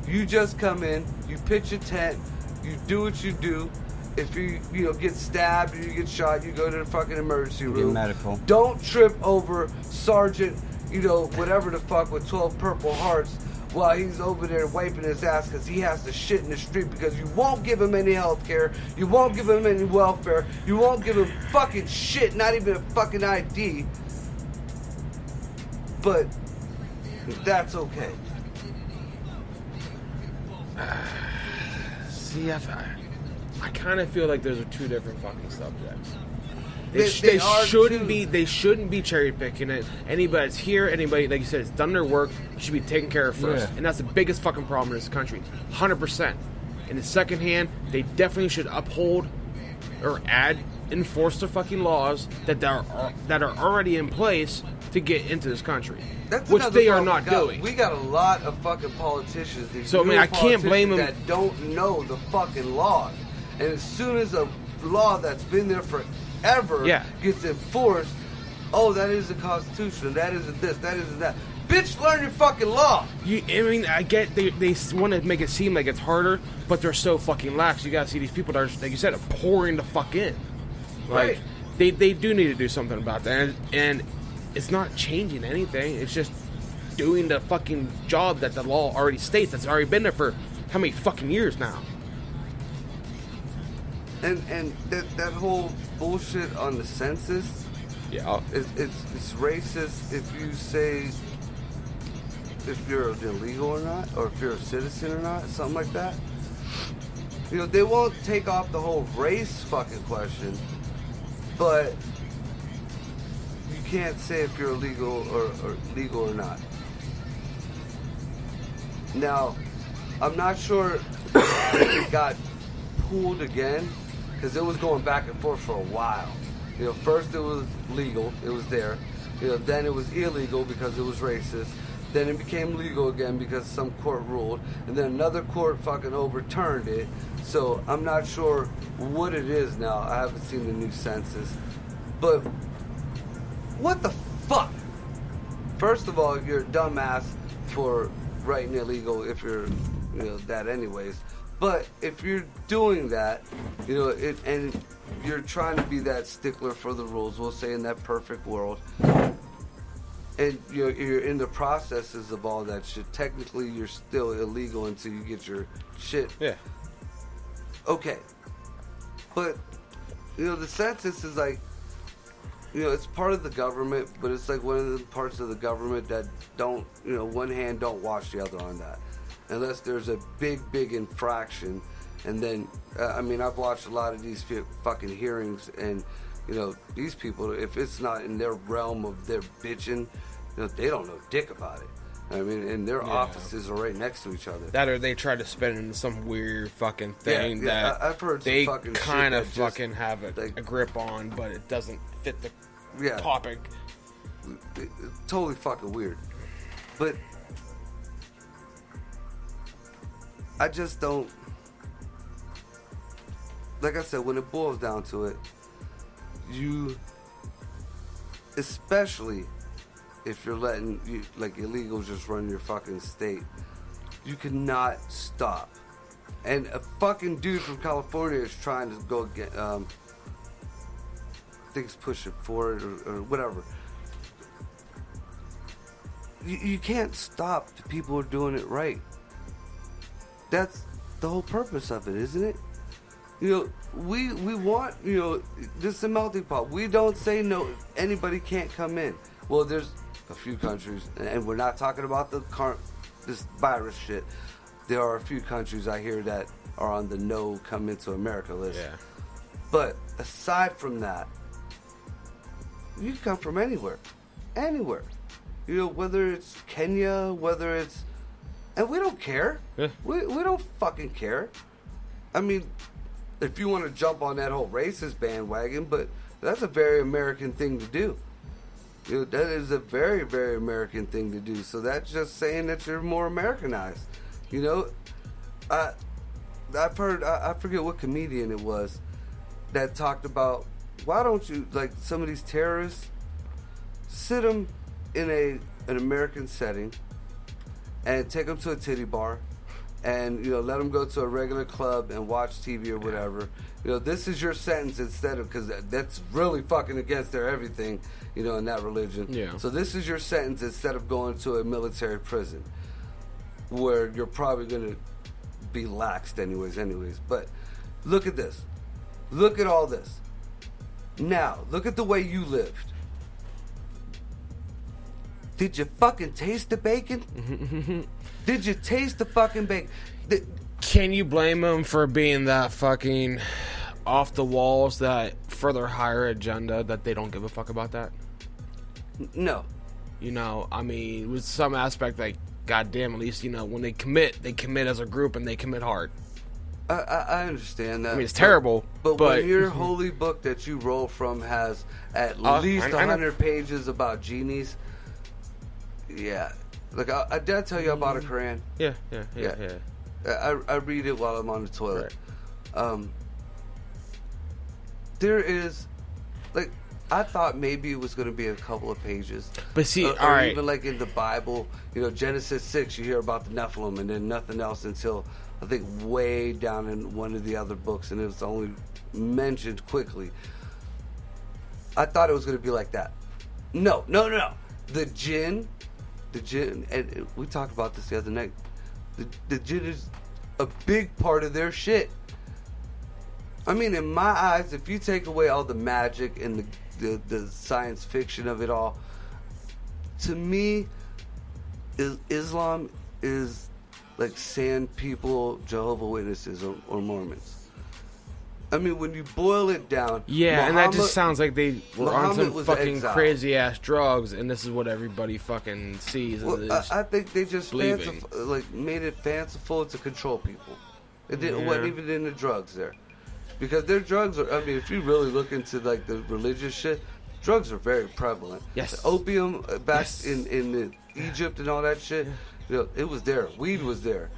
You just come in, you pitch a tent, you do what you do. If you get stabbed or you get shot, you go to the fucking emergency room. Get medical. Don't trip over Sergeant, whatever the fuck with 12 Purple Hearts while he's over there wiping his ass because he has to shit in the street because you won't give him any health care, you won't give him any welfare, you won't give him fucking shit, not even a fucking ID. But that's okay. See, I kind of feel like those are two different fucking subjects. They They shouldn't be cherry picking it. Anybody that's here, anybody like you said, has done their work, should be taken care of first, and that's the biggest fucking problem in this country, 100%. In the second hand, they definitely should uphold or enforce the fucking laws that are already in place to get into this country, which they are not doing. We got a lot of fucking politicians. So I mean, I can't blame them that don't know the fucking laws. And as soon as a law that's been there forever gets enforced. Oh, that isn't constitutional. That isn't this. That isn't that. Bitch, learn your fucking law. I get they want to make it seem like it's harder, but they're so fucking lax. You gotta see these people that are, like you said, are pouring the fuck in. Like, they do need to do something about that, and it's not changing anything. It's just doing the fucking job that the law already states. That's already been there for how many fucking years now? And that whole bullshit on the census. Yeah, it's racist if you say if you're illegal or not, or if you're a citizen or not, something like that. You know, they won't take off the whole race fucking question, but you can't say if you're illegal or legal or not. Now, I'm not sure if it got pulled again, because it was going back and forth for a while. You know, first it was legal, it was there. You know, then it was illegal because it was racist. Then it became legal again because some court ruled. And then another court fucking overturned it. So I'm not sure what it is now. I haven't seen the new census. But what the fuck? First of all, you're a dumbass for writing illegal if you're, you know, that anyways. But if you're doing that, you know, and you're trying to be that stickler for the rules, we'll say in that perfect world, and you're in the processes of all that shit, technically you're still illegal until you get your shit. Yeah. Okay. But, you know, the census is like, you know, it's part of the government, but it's like one of the parts of the government that don't, you know, one hand don't wash the other on that. Unless there's a big infraction. And then, I mean, I've watched a lot of these fucking hearings, and, you know, these people, if it's not in their realm of their bitching, you know, they don't know dick about it. I mean, and their offices are right next to each other. That or they try to spin it into some weird fucking thing that I've heard some they fucking kind of shit fucking have a grip on, but it doesn't fit the topic. It's totally fucking weird. But I just don't. Like I said, when it boils down to it, you, especially if you're letting like illegals just run your fucking state, you cannot stop. And a fucking dude from California is trying to go get, I think he's pushing for it or whatever. You can't stop the people who are doing it right. That's the whole purpose of it, isn't it? You know, we want, you know, this is a melting pot. We don't say no, anybody can't come in. Well, there's a few countries, and we're not talking about this virus shit. There are a few countries I hear that are on the no come into America list. Yeah. But aside from that, you can come from anywhere. Anywhere. You know, whether it's Kenya, whether it's... And we don't care. Yeah. We don't fucking care. I mean, if you want to jump on that whole racist bandwagon, but that's a very American thing to do. You know, that is a very, very American thing to do. So that's just saying that you're more Americanized. You know, I've heard, I forget what comedian it was that talked about, why don't you, like, some of these terrorists, sit them in an American setting and take them to a titty bar and, you know, let them go to a regular club and watch TV or whatever. You know, this is your sentence instead of, because that's really fucking against their everything, you know, in that religion. Yeah. So this is your sentence instead of going to a military prison where you're probably going to be laxed anyways. But look at this. Look at all this. Now, look at the way you lived. Did you fucking taste the bacon? Did you taste the fucking bacon? Can you blame them for being that fucking off the walls, that further higher agenda, that they don't give a fuck about that? No. You know, I mean, with some aspect, like, goddamn, at least, you know, when they commit as a group and they commit hard. I understand that. I mean, it's terrible. But when your holy book that you roll from has at least 100 pages about genies, yeah. Like, did I tell you about a Quran? Yeah. I read it while I'm on the toilet. Right. there is, like, I thought maybe it was going to be a couple of pages. But see, or all right. even like in the Bible, Genesis 6, you hear about the Nephilim, and then nothing else until, I think, way down in one of the other books, and it was only mentioned quickly. I thought it was going to be like that. No. The jinn, and we talked about this the other night. The jinn is a big part of their shit. I mean, in my eyes, if you take away all the magic and the science fiction of it all, to me, Islam is like sand people, Jehovah's Witnesses, or Mormons. I mean, when you boil it down, yeah, and that just sounds like they were on some fucking exiled. crazy ass drugs, and this is what everybody fucking sees. And Well, I think they just believing. made it fanciful to control people. It didn't, Yeah. wasn't even in the drugs there, because their drugs are. I mean, if you really look into like the religious shit, drugs are very prevalent. Yes. The opium back Yes. in Egypt and all that shit, it was there. Weed was there.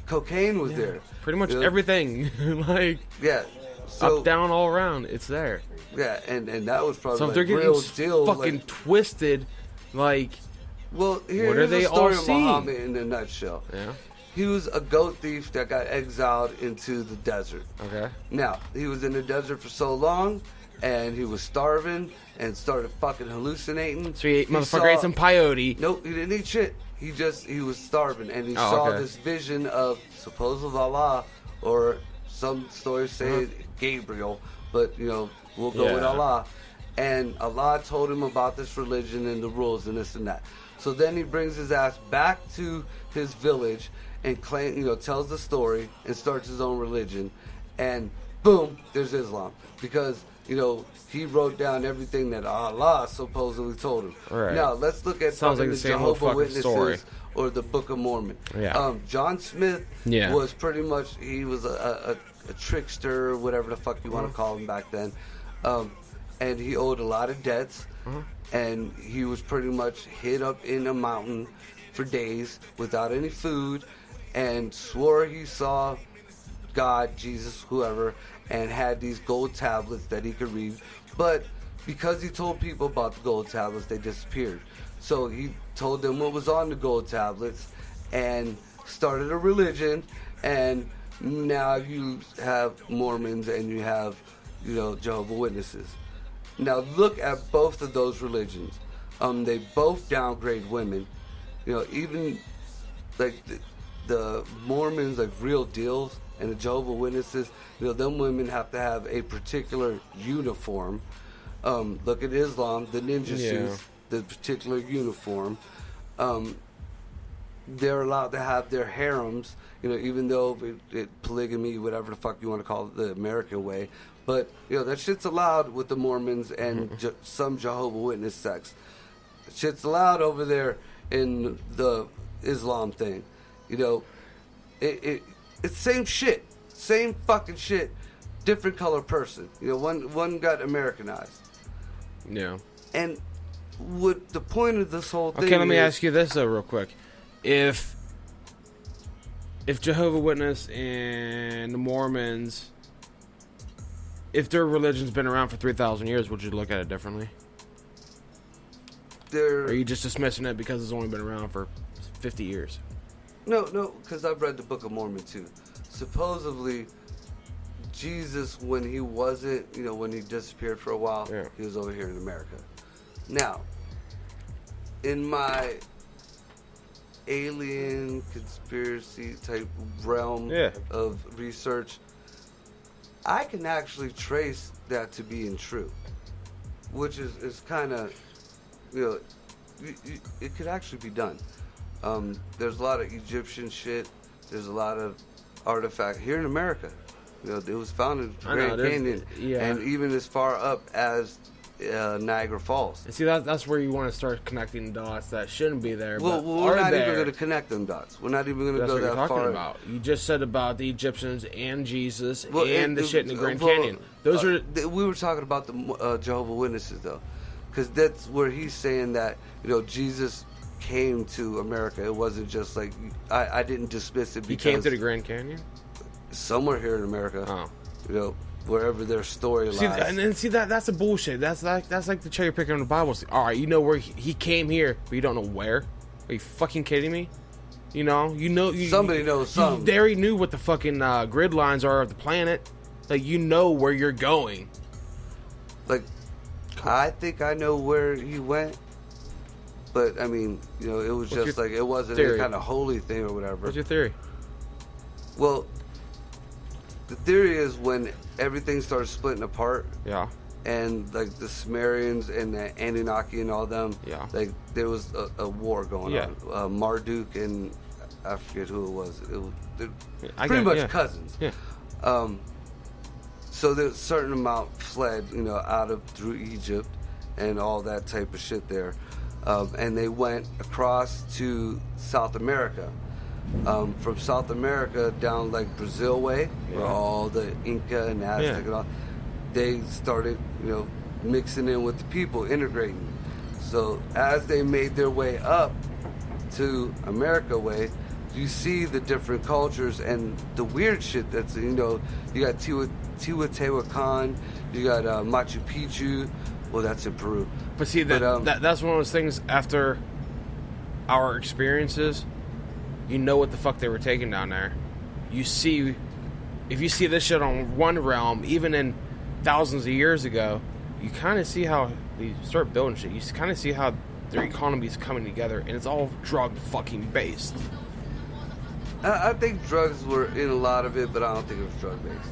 Cocaine was there. Pretty much everything, like Yeah. So, up, down, all around, it's there. Yeah, and that was probably So if like they're getting real deal. fucking like, twisted, like well, what are here's they the all story of seeing? Muhammad in a nutshell. Yeah. He was a goat thief that got exiled into the desert. Okay. Now, he was in the desert for so long, and he was starving and started fucking hallucinating. So he ate some peyote. Nope, he didn't eat shit. He was starving, and he Oh, saw okay. this vision of supposed Allah, or some stories say Gabriel, but we'll go with Yeah. Allah. And Allah told him about this religion and the rules and this and that. So then he brings his ass back to his village and tells the story and starts his own religion, and boom, there's Islam, because he wrote down everything that Allah supposedly told him. Right. Now let's look at Sounds like fucking the same Jehovah's old fucking Witnesses story. or the Book of Mormon. Yeah. John Smith Yeah. was pretty much, he was a trickster, whatever the fuck you want to call him back then, and he owed a lot of debts, and he was pretty much hid up in a mountain for days without any food, and swore he saw God, Jesus, whoever, and had these gold tablets that he could read. But because he told people about the gold tablets, they disappeared. So he told them what was on the gold tablets and started a religion. And now you have Mormons and you have, Jehovah's Witnesses. Now look at both of those religions. They both downgrade women. Even like the Mormons, like real deals, and the Jehovah's Witnesses, them women have to have a particular uniform. Look at Islam, the ninja suits, the particular uniform. They're allowed to have their harems, even though polygamy, whatever the fuck you want to call it, the American way. But, that shit's allowed with the Mormons and some Jehovah's Witness sects. Shit's allowed over there in the Islam thing. It's same shit. Same fucking shit. Different color person. One got Americanized. Yeah. And what the point of this whole thing Okay, let me is, ask you this though, real quick. If Jehovah's Witness and the Mormons, if their religion's been around for 3,000 years, would you look at it differently? Or are you just dismissing it because it's only been around for 50 years? No, because I've read the Book of Mormon too. Supposedly, Jesus, when he wasn't, when he disappeared for a while, he was over here in America. Now, in my alien conspiracy type realm of research, I can actually trace that to being true, which is kind of, it could actually be done. There's a lot of Egyptian shit. There's a lot of artifact here in America. It was found in Grand Canyon, and even as far up as Niagara Falls. And see, that's where you want to start connecting dots that shouldn't be there. Well, but we're not there. even going to connect them dots. We're not even going to go That's what that you're talking far. about. You just said about the Egyptians and Jesus Well, and the shit in the Grand Canyon. Those are. We were talking about the Jehovah's Witnesses though, because that's where he's saying that Jesus came to America. It wasn't just like I didn't dismiss it. He Because came to the Grand Canyon. somewhere here in America. Oh. wherever their story See, lies. and then see that's a bullshit. That's like the cherry picking on the Bible. All right, you know where he came here, but you don't know where. Are you fucking kidding me? You know, somebody knows something. They already knew what the fucking grid lines are of the planet. Like, you know where you're going. Like, I think I know where he went, but I mean, you know, it was just like, it wasn't any kind of holy thing or whatever. What's your theory? Well, the theory is when everything started splitting apart. Yeah. And like the Sumerians and the Anunnaki and all them, yeah, like there was a war going on. Marduk and I forget who it was. They're pretty much cousins. Yeah. So there's a certain amount fled, you know, through Egypt and all that type of shit there, and they went across to South America. From South America down like Brazil way, where all the Inca and Aztec and all. They started, you know, mixing in with the people, integrating. So as they made their way up to America way, you see the different cultures and the weird shit that's, you know, you got Teotihuacan, you got Machu Picchu. Well, that's in Peru. But see, that's one of those things after our experiences, you know what the fuck they were taking down there. You see, if you see this shit on one realm, even in thousands of years ago, you kind of see how they start building shit. You kind of see how their economy is coming together, and it's all drug fucking based. I think drugs were in a lot of it, but I don't think it was drug based.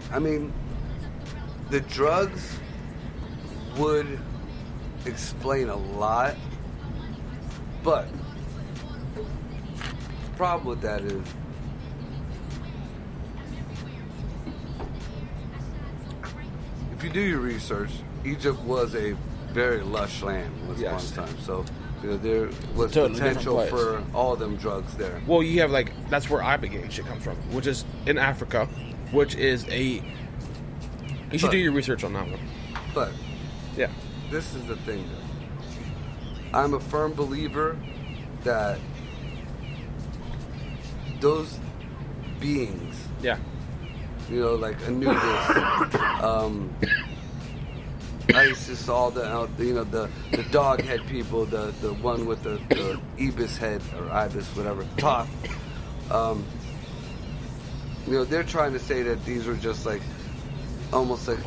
I mean, the drugs would explain a lot, but the problem with that is if you do your research, Egypt was a very lush land once upon a time. So, you know, there was totally potential for all them drugs there. Well, you have like, that's where ibogaine shit comes from, which is in Africa, which is you should do your research on that one. But yeah, this is the thing though. I'm a firm believer that those beings, you know, like Anubis, Isis, all the, you know, the dog head people, the one with the ibis head or ibis, whatever, Thoth. You know, they're trying to say that these were just like almost like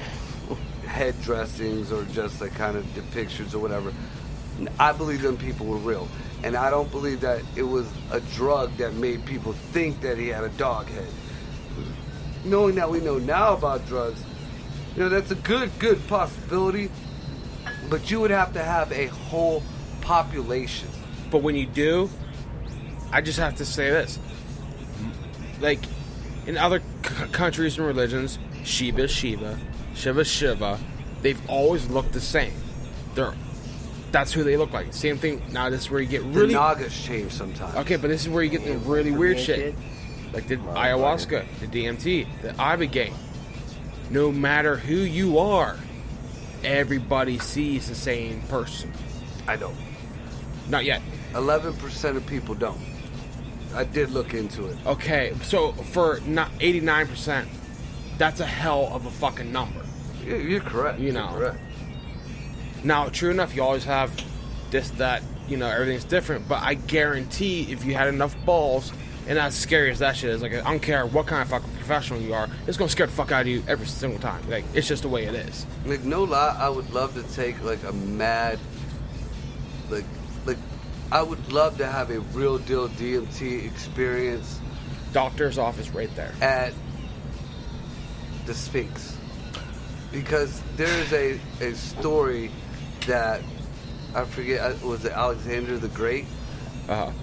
head dressings or just like kind of depictions or whatever. I believe them people were real. And I don't believe that it was a drug that made people think that he had a dog head. Knowing that we know now about drugs, you know, that's a good possibility. But you would have to have a whole population. But when you do, I just have to say this. Like, in other countries and religions, Shiva is Shiva, Shiva is Shiva. They've always looked the same. That's who they look like. Same thing. Now this is where you get really... The Nagas change sometimes. Okay, but this is where you get the really weird shit. Like the ayahuasca, the DMT, the ibogaine. No matter who you are, everybody sees the same person. I don't. Not yet. 11% of people don't. I did look into it. Okay, so for not 89%, that's a hell of a fucking number. You're correct. You know. You're correct. Now, true enough, you always have this, that, you know, everything's different. But I guarantee if you had enough balls, and as scary as that shit is, like, I don't care what kind of fucking professional you are, it's gonna scare the fuck out of you every single time. Like, it's just the way it is. Like, no lie, I would love to take, like, a mad, like, I would love to have a real deal DMT experience. Doctor's office right there. At the Sphinx. Because there's a story that, I forget, was it Alexander the Great?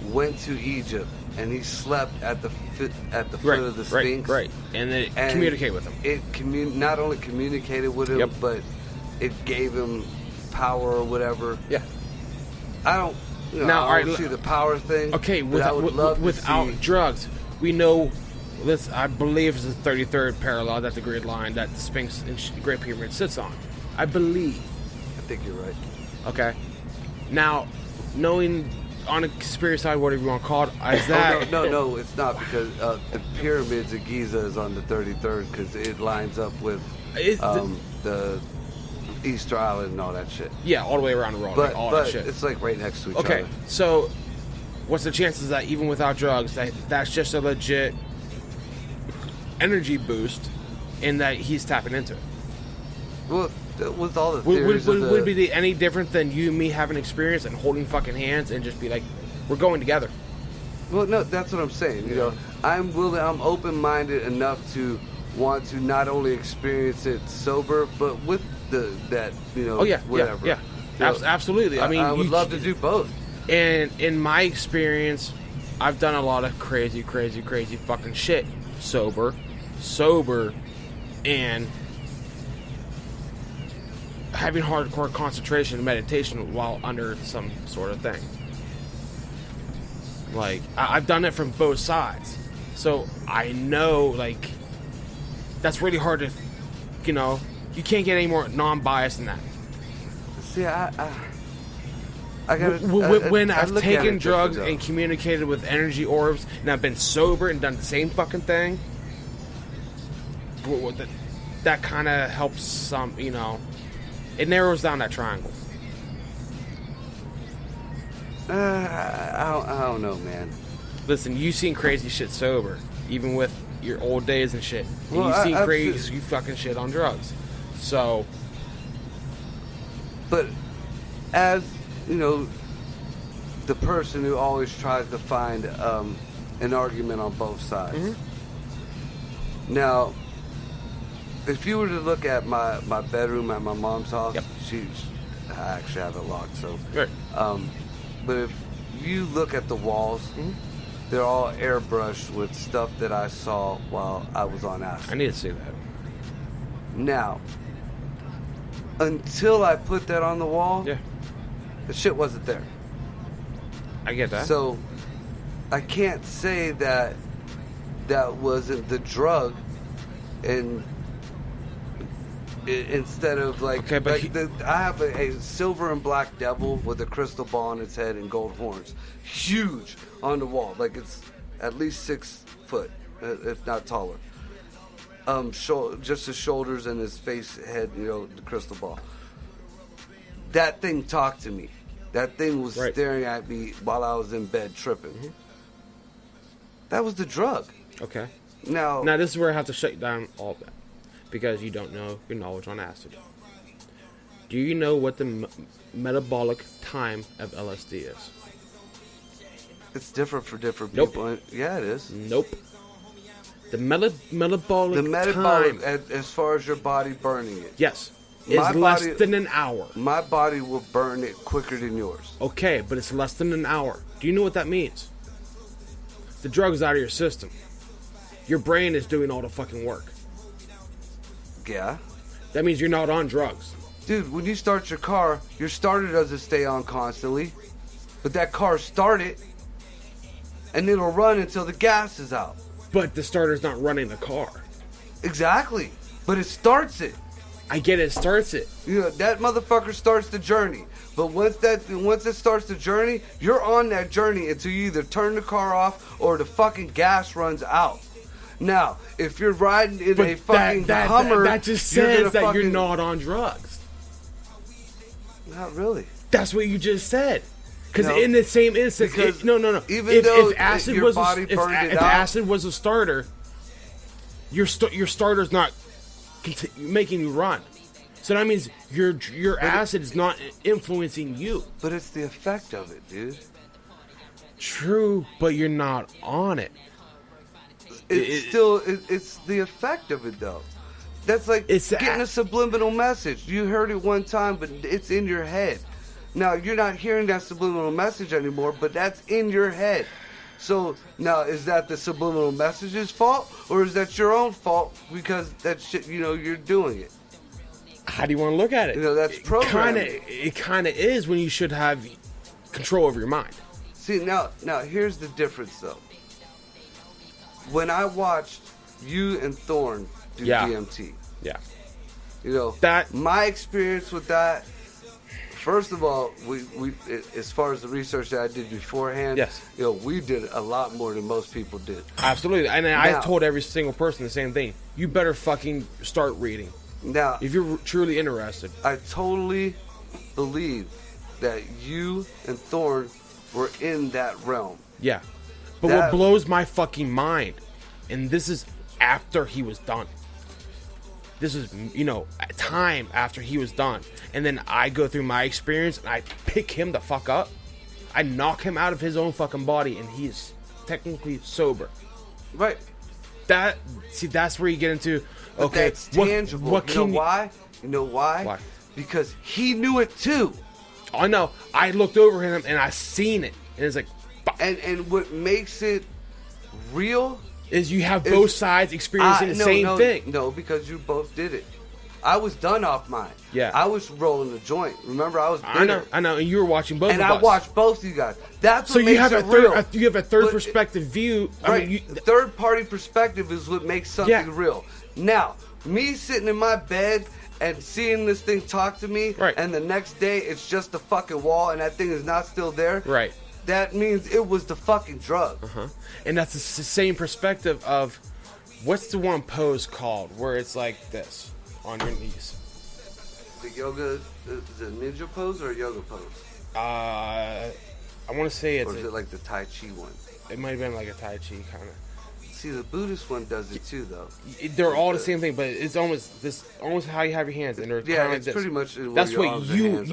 Went to Egypt and he slept at the foot of the Sphinx. Right. And then it communicated with him. It not only communicated with him, but it gave him power or whatever. Yeah. I don't. You know, I don't see the power thing. Okay, without drugs, we know this. I believe is the 33rd parallel, that the grid line that the Sphinx and Great Pyramid sits on. I believe. I think you're right. Okay. Now, knowing on a conspiracy side, whatever you want to call it, is that No, it's not, because the pyramids of Giza is on the 33rd because it lines up with the Easter Island and all that shit. Yeah, all the way around the world, But, all but that shit. it's like right next to each other. Okay, so what's the chances that even without drugs, that's just a legit energy boost, and that he's tapping into it? Well, with all the theories Would it be any different than you and me having experience and holding fucking hands and just be like, we're going together? Well, no, that's what I'm saying. You know, I'm open-minded enough to want to not only experience it sober, but with that, you know, whatever. Yeah. You know, Absolutely. I mean, I would love to do both. And in my experience, I've done a lot of crazy fucking shit sober, and having hardcore concentration and meditation while under some sort of thing. Like, I've done it from both sides. So I know, like, that's really hard to, you know, you can't get any more non-biased than that. See, I gotta... When I I've look at taken it drugs different, and communicated with energy orbs, and I've been sober and done the same fucking thing, that kind of helps some, you know, it narrows down that triangle. I don't know, man. Listen, you've seen crazy shit sober, even with your old days and shit. And Well, you've seen I've crazy fucking shit on drugs. So, But as, you know, the person who always tries to find an argument on both sides. Mm-hmm. Now, if you were to look at my bedroom at my mom's house, Yep. I actually have it locked, so. right. But if you look at the walls, Mm-hmm. they're all airbrushed with stuff that I saw while I was on acid. I need to see that. Now, until I put that on the wall, Yeah, the shit wasn't there. I get that. So, I can't say that wasn't the drug, and instead of like, Okay, but I have a silver and black devil with a crystal ball on its head and gold horns, huge on the wall, like it's at least 6 foot, if not taller. Just his shoulders and his face, head, you know, the crystal ball. That thing talked to me. That thing was Right. staring at me while I was in bed tripping. Mm-hmm. That was the drug. Okay. Now, Now, this is where I have to shut down all of that. Because you don't know your knowledge on acid. Do you know what the metabolic time of LSD is? it's different for different Nope. people. Yeah, it is. Nope. The metabolic The metabolic, time, as far as your body burning it, yes, is My less body- than an hour. my body will burn it quicker than yours. Okay, but it's less than an hour. Do you know what that means? The drug's out of your system. Your brain is doing all the fucking work. Yeah. That means you're not on drugs. Dude, when you start your car, your starter doesn't stay on constantly. But that car started, and it'll run until the gas is out. But the starter's not running the car. Exactly. But it starts it. I get it starts it. You know, that motherfucker starts the journey. But once it starts the journey, you're on that journey until you either turn the car off or the fucking gas runs out. Now, if you're riding in a fucking Hummer, that just you're says gonna that you're fucking- not on drugs. Not really. That's what you just said. Because No, in the same instance, because no. even though if acid your was body if burned it if out- acid was a starter, your starter's not making you run. So that means your acid is not influencing you. But it's the effect of it, dude. True, but you're not on it. It's the effect of it, though. That's like It's the getting a subliminal message. You heard it one time, but it's in your head. Now, you're not hearing that subliminal message anymore, but that's in your head. So, now, is that the subliminal message's fault? Or is that your own fault because that shit, you know, you're doing it? How do you want to look at it? You know, that's programming. It kind of is when you should have control over your mind. See, now here's the difference, though. When I watched you and Thorne do Yeah. DMT, Yeah. you know, That- my experience with that First of all, we as far as the research that I did beforehand, Yes. We did a lot more than most people did. Absolutely. And I Now- told every single person the same thing. You better fucking start reading Now, if you're truly interested. I totally believe that you and Thorne were in that realm. Yeah. But That- what blows my fucking mind, and this is after he was done. This is, time after he was done. And then I go through my experience and I pick him the fuck up. I knock him out of his own fucking body and he is technically sober. Right. That's where you get into, But okay, that's tangible. what you know can why? You know why? Why? Because he knew it too. I know. I looked over him and I seen it. And it's like, fuck. And what makes it real Is you have both sides experiencing the same thing. No, because you both did it. I was done off mine. Yeah. I was rolling the joint. Remember, I was bitter. I know, and you were watching both And of I us. watched both of you guys. That's So what you makes have it a real. third, you have a third But- perspective view. Right. I mean, The third party perspective is what makes something real. Now, me sitting in my bed and seeing this thing talk to me, Right. and the next day it's just a fucking wall and that thing is not still there. Right. That means it was the fucking drug. and that's the same perspective of, what's the one pose called where it's like this on your knees? The yoga, is it a ninja pose or a yoga pose? I want to say Or is it it like the Tai Chi one? might have been like a Tai Chi kind of. See, the Buddhist one does it too, though. They're all the same thing, but it's almost how you have your hands, and they're Yeah, kind of like it's this. pretty much where That's your what arms and you. hands-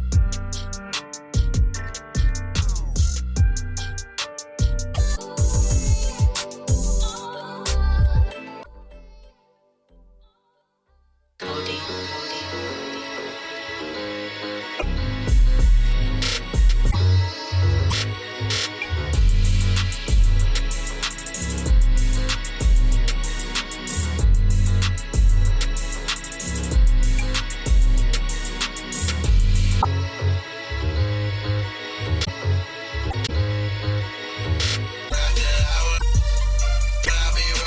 Cody.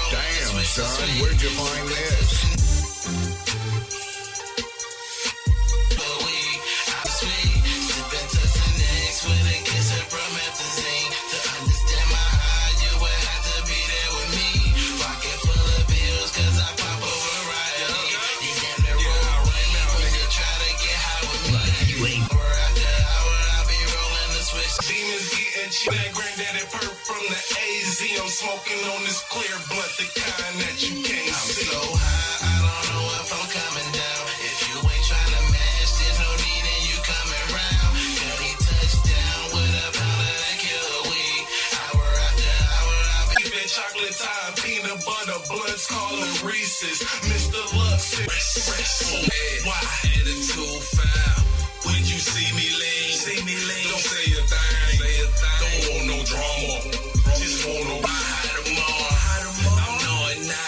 Damn, son, where'd you find this? You ain't Demons getting cheap. That granddaddy perp from the AZ. I'm smoking on this clear blunt, the kind that you can't see. I'm so high, I don't know if I'm coming down. If you ain't trying to match, there's no need in you coming round. Cuddy touchdown with a pound of that killer weed. Hour after hour, I'll be keeping chocolate time, peanut butter, blunts calling Reese's. Mr. Lux, why? Attitude foul. When you see me lean, don't say a thing. Don't want no drama. Just want to hide them all. I'm knowing now.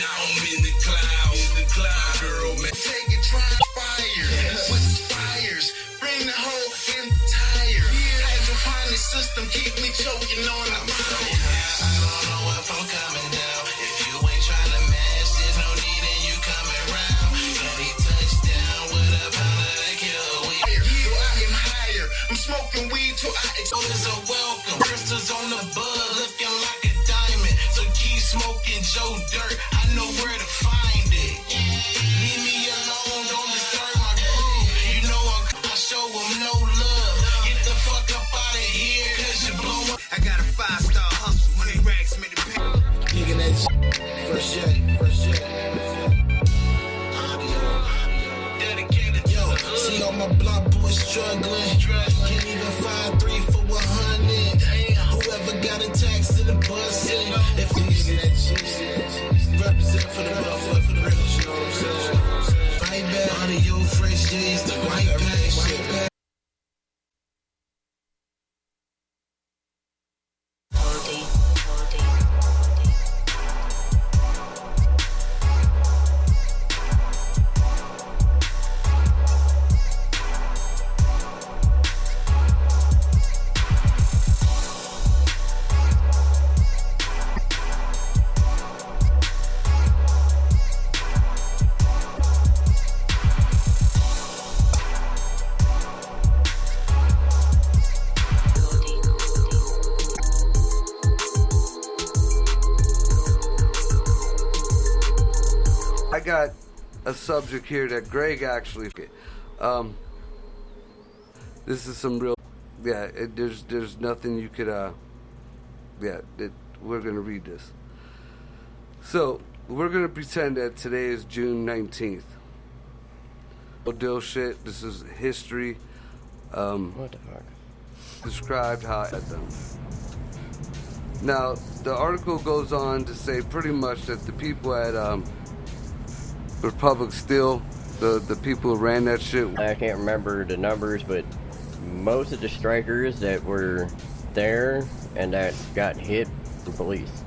I'm in the clouds. My girl, man. Take it, try fire. What fires? Bring the whole entire hydroponic system. Keep me choking on the fire. I don't know if I'm coming down. If you ain't trying to match, there's no need in you coming round. Cuddy touchdown with a pound of that killer weed. I am higher. I'm smoking weed till I explode. A welcome. Crystals on the bud, looking like a diamond. So keep smoking Joe Dirt. I know where to find it. Leave me alone, don't disturb my groove. You know I show them no love. Get the fuck up out of here, cause you blow up. I got a 5-star hustle when they racks me to pay. Digging that fresh jet. Dedicated. Yo, see all my block boys struggling. Can't even find 3 for 100. Whoever got a tax to the bus in. If you get that shit, represent for the motherfucker, for the real, you know what I'm saying? Right back, out of your fresh J's, the right back. Cody. got a subject here that Greg actually. This is some real. Yeah, there's nothing you could. We're gonna read this. So we're gonna pretend that today is June 19th. Deal shit. This is history. What the fuck? Described how I had them. Now, the article goes on to say pretty much that the people at Republic Steel, the people who ran that shit. I can't remember the numbers, but most of the strikers that were there and that got hit, the police.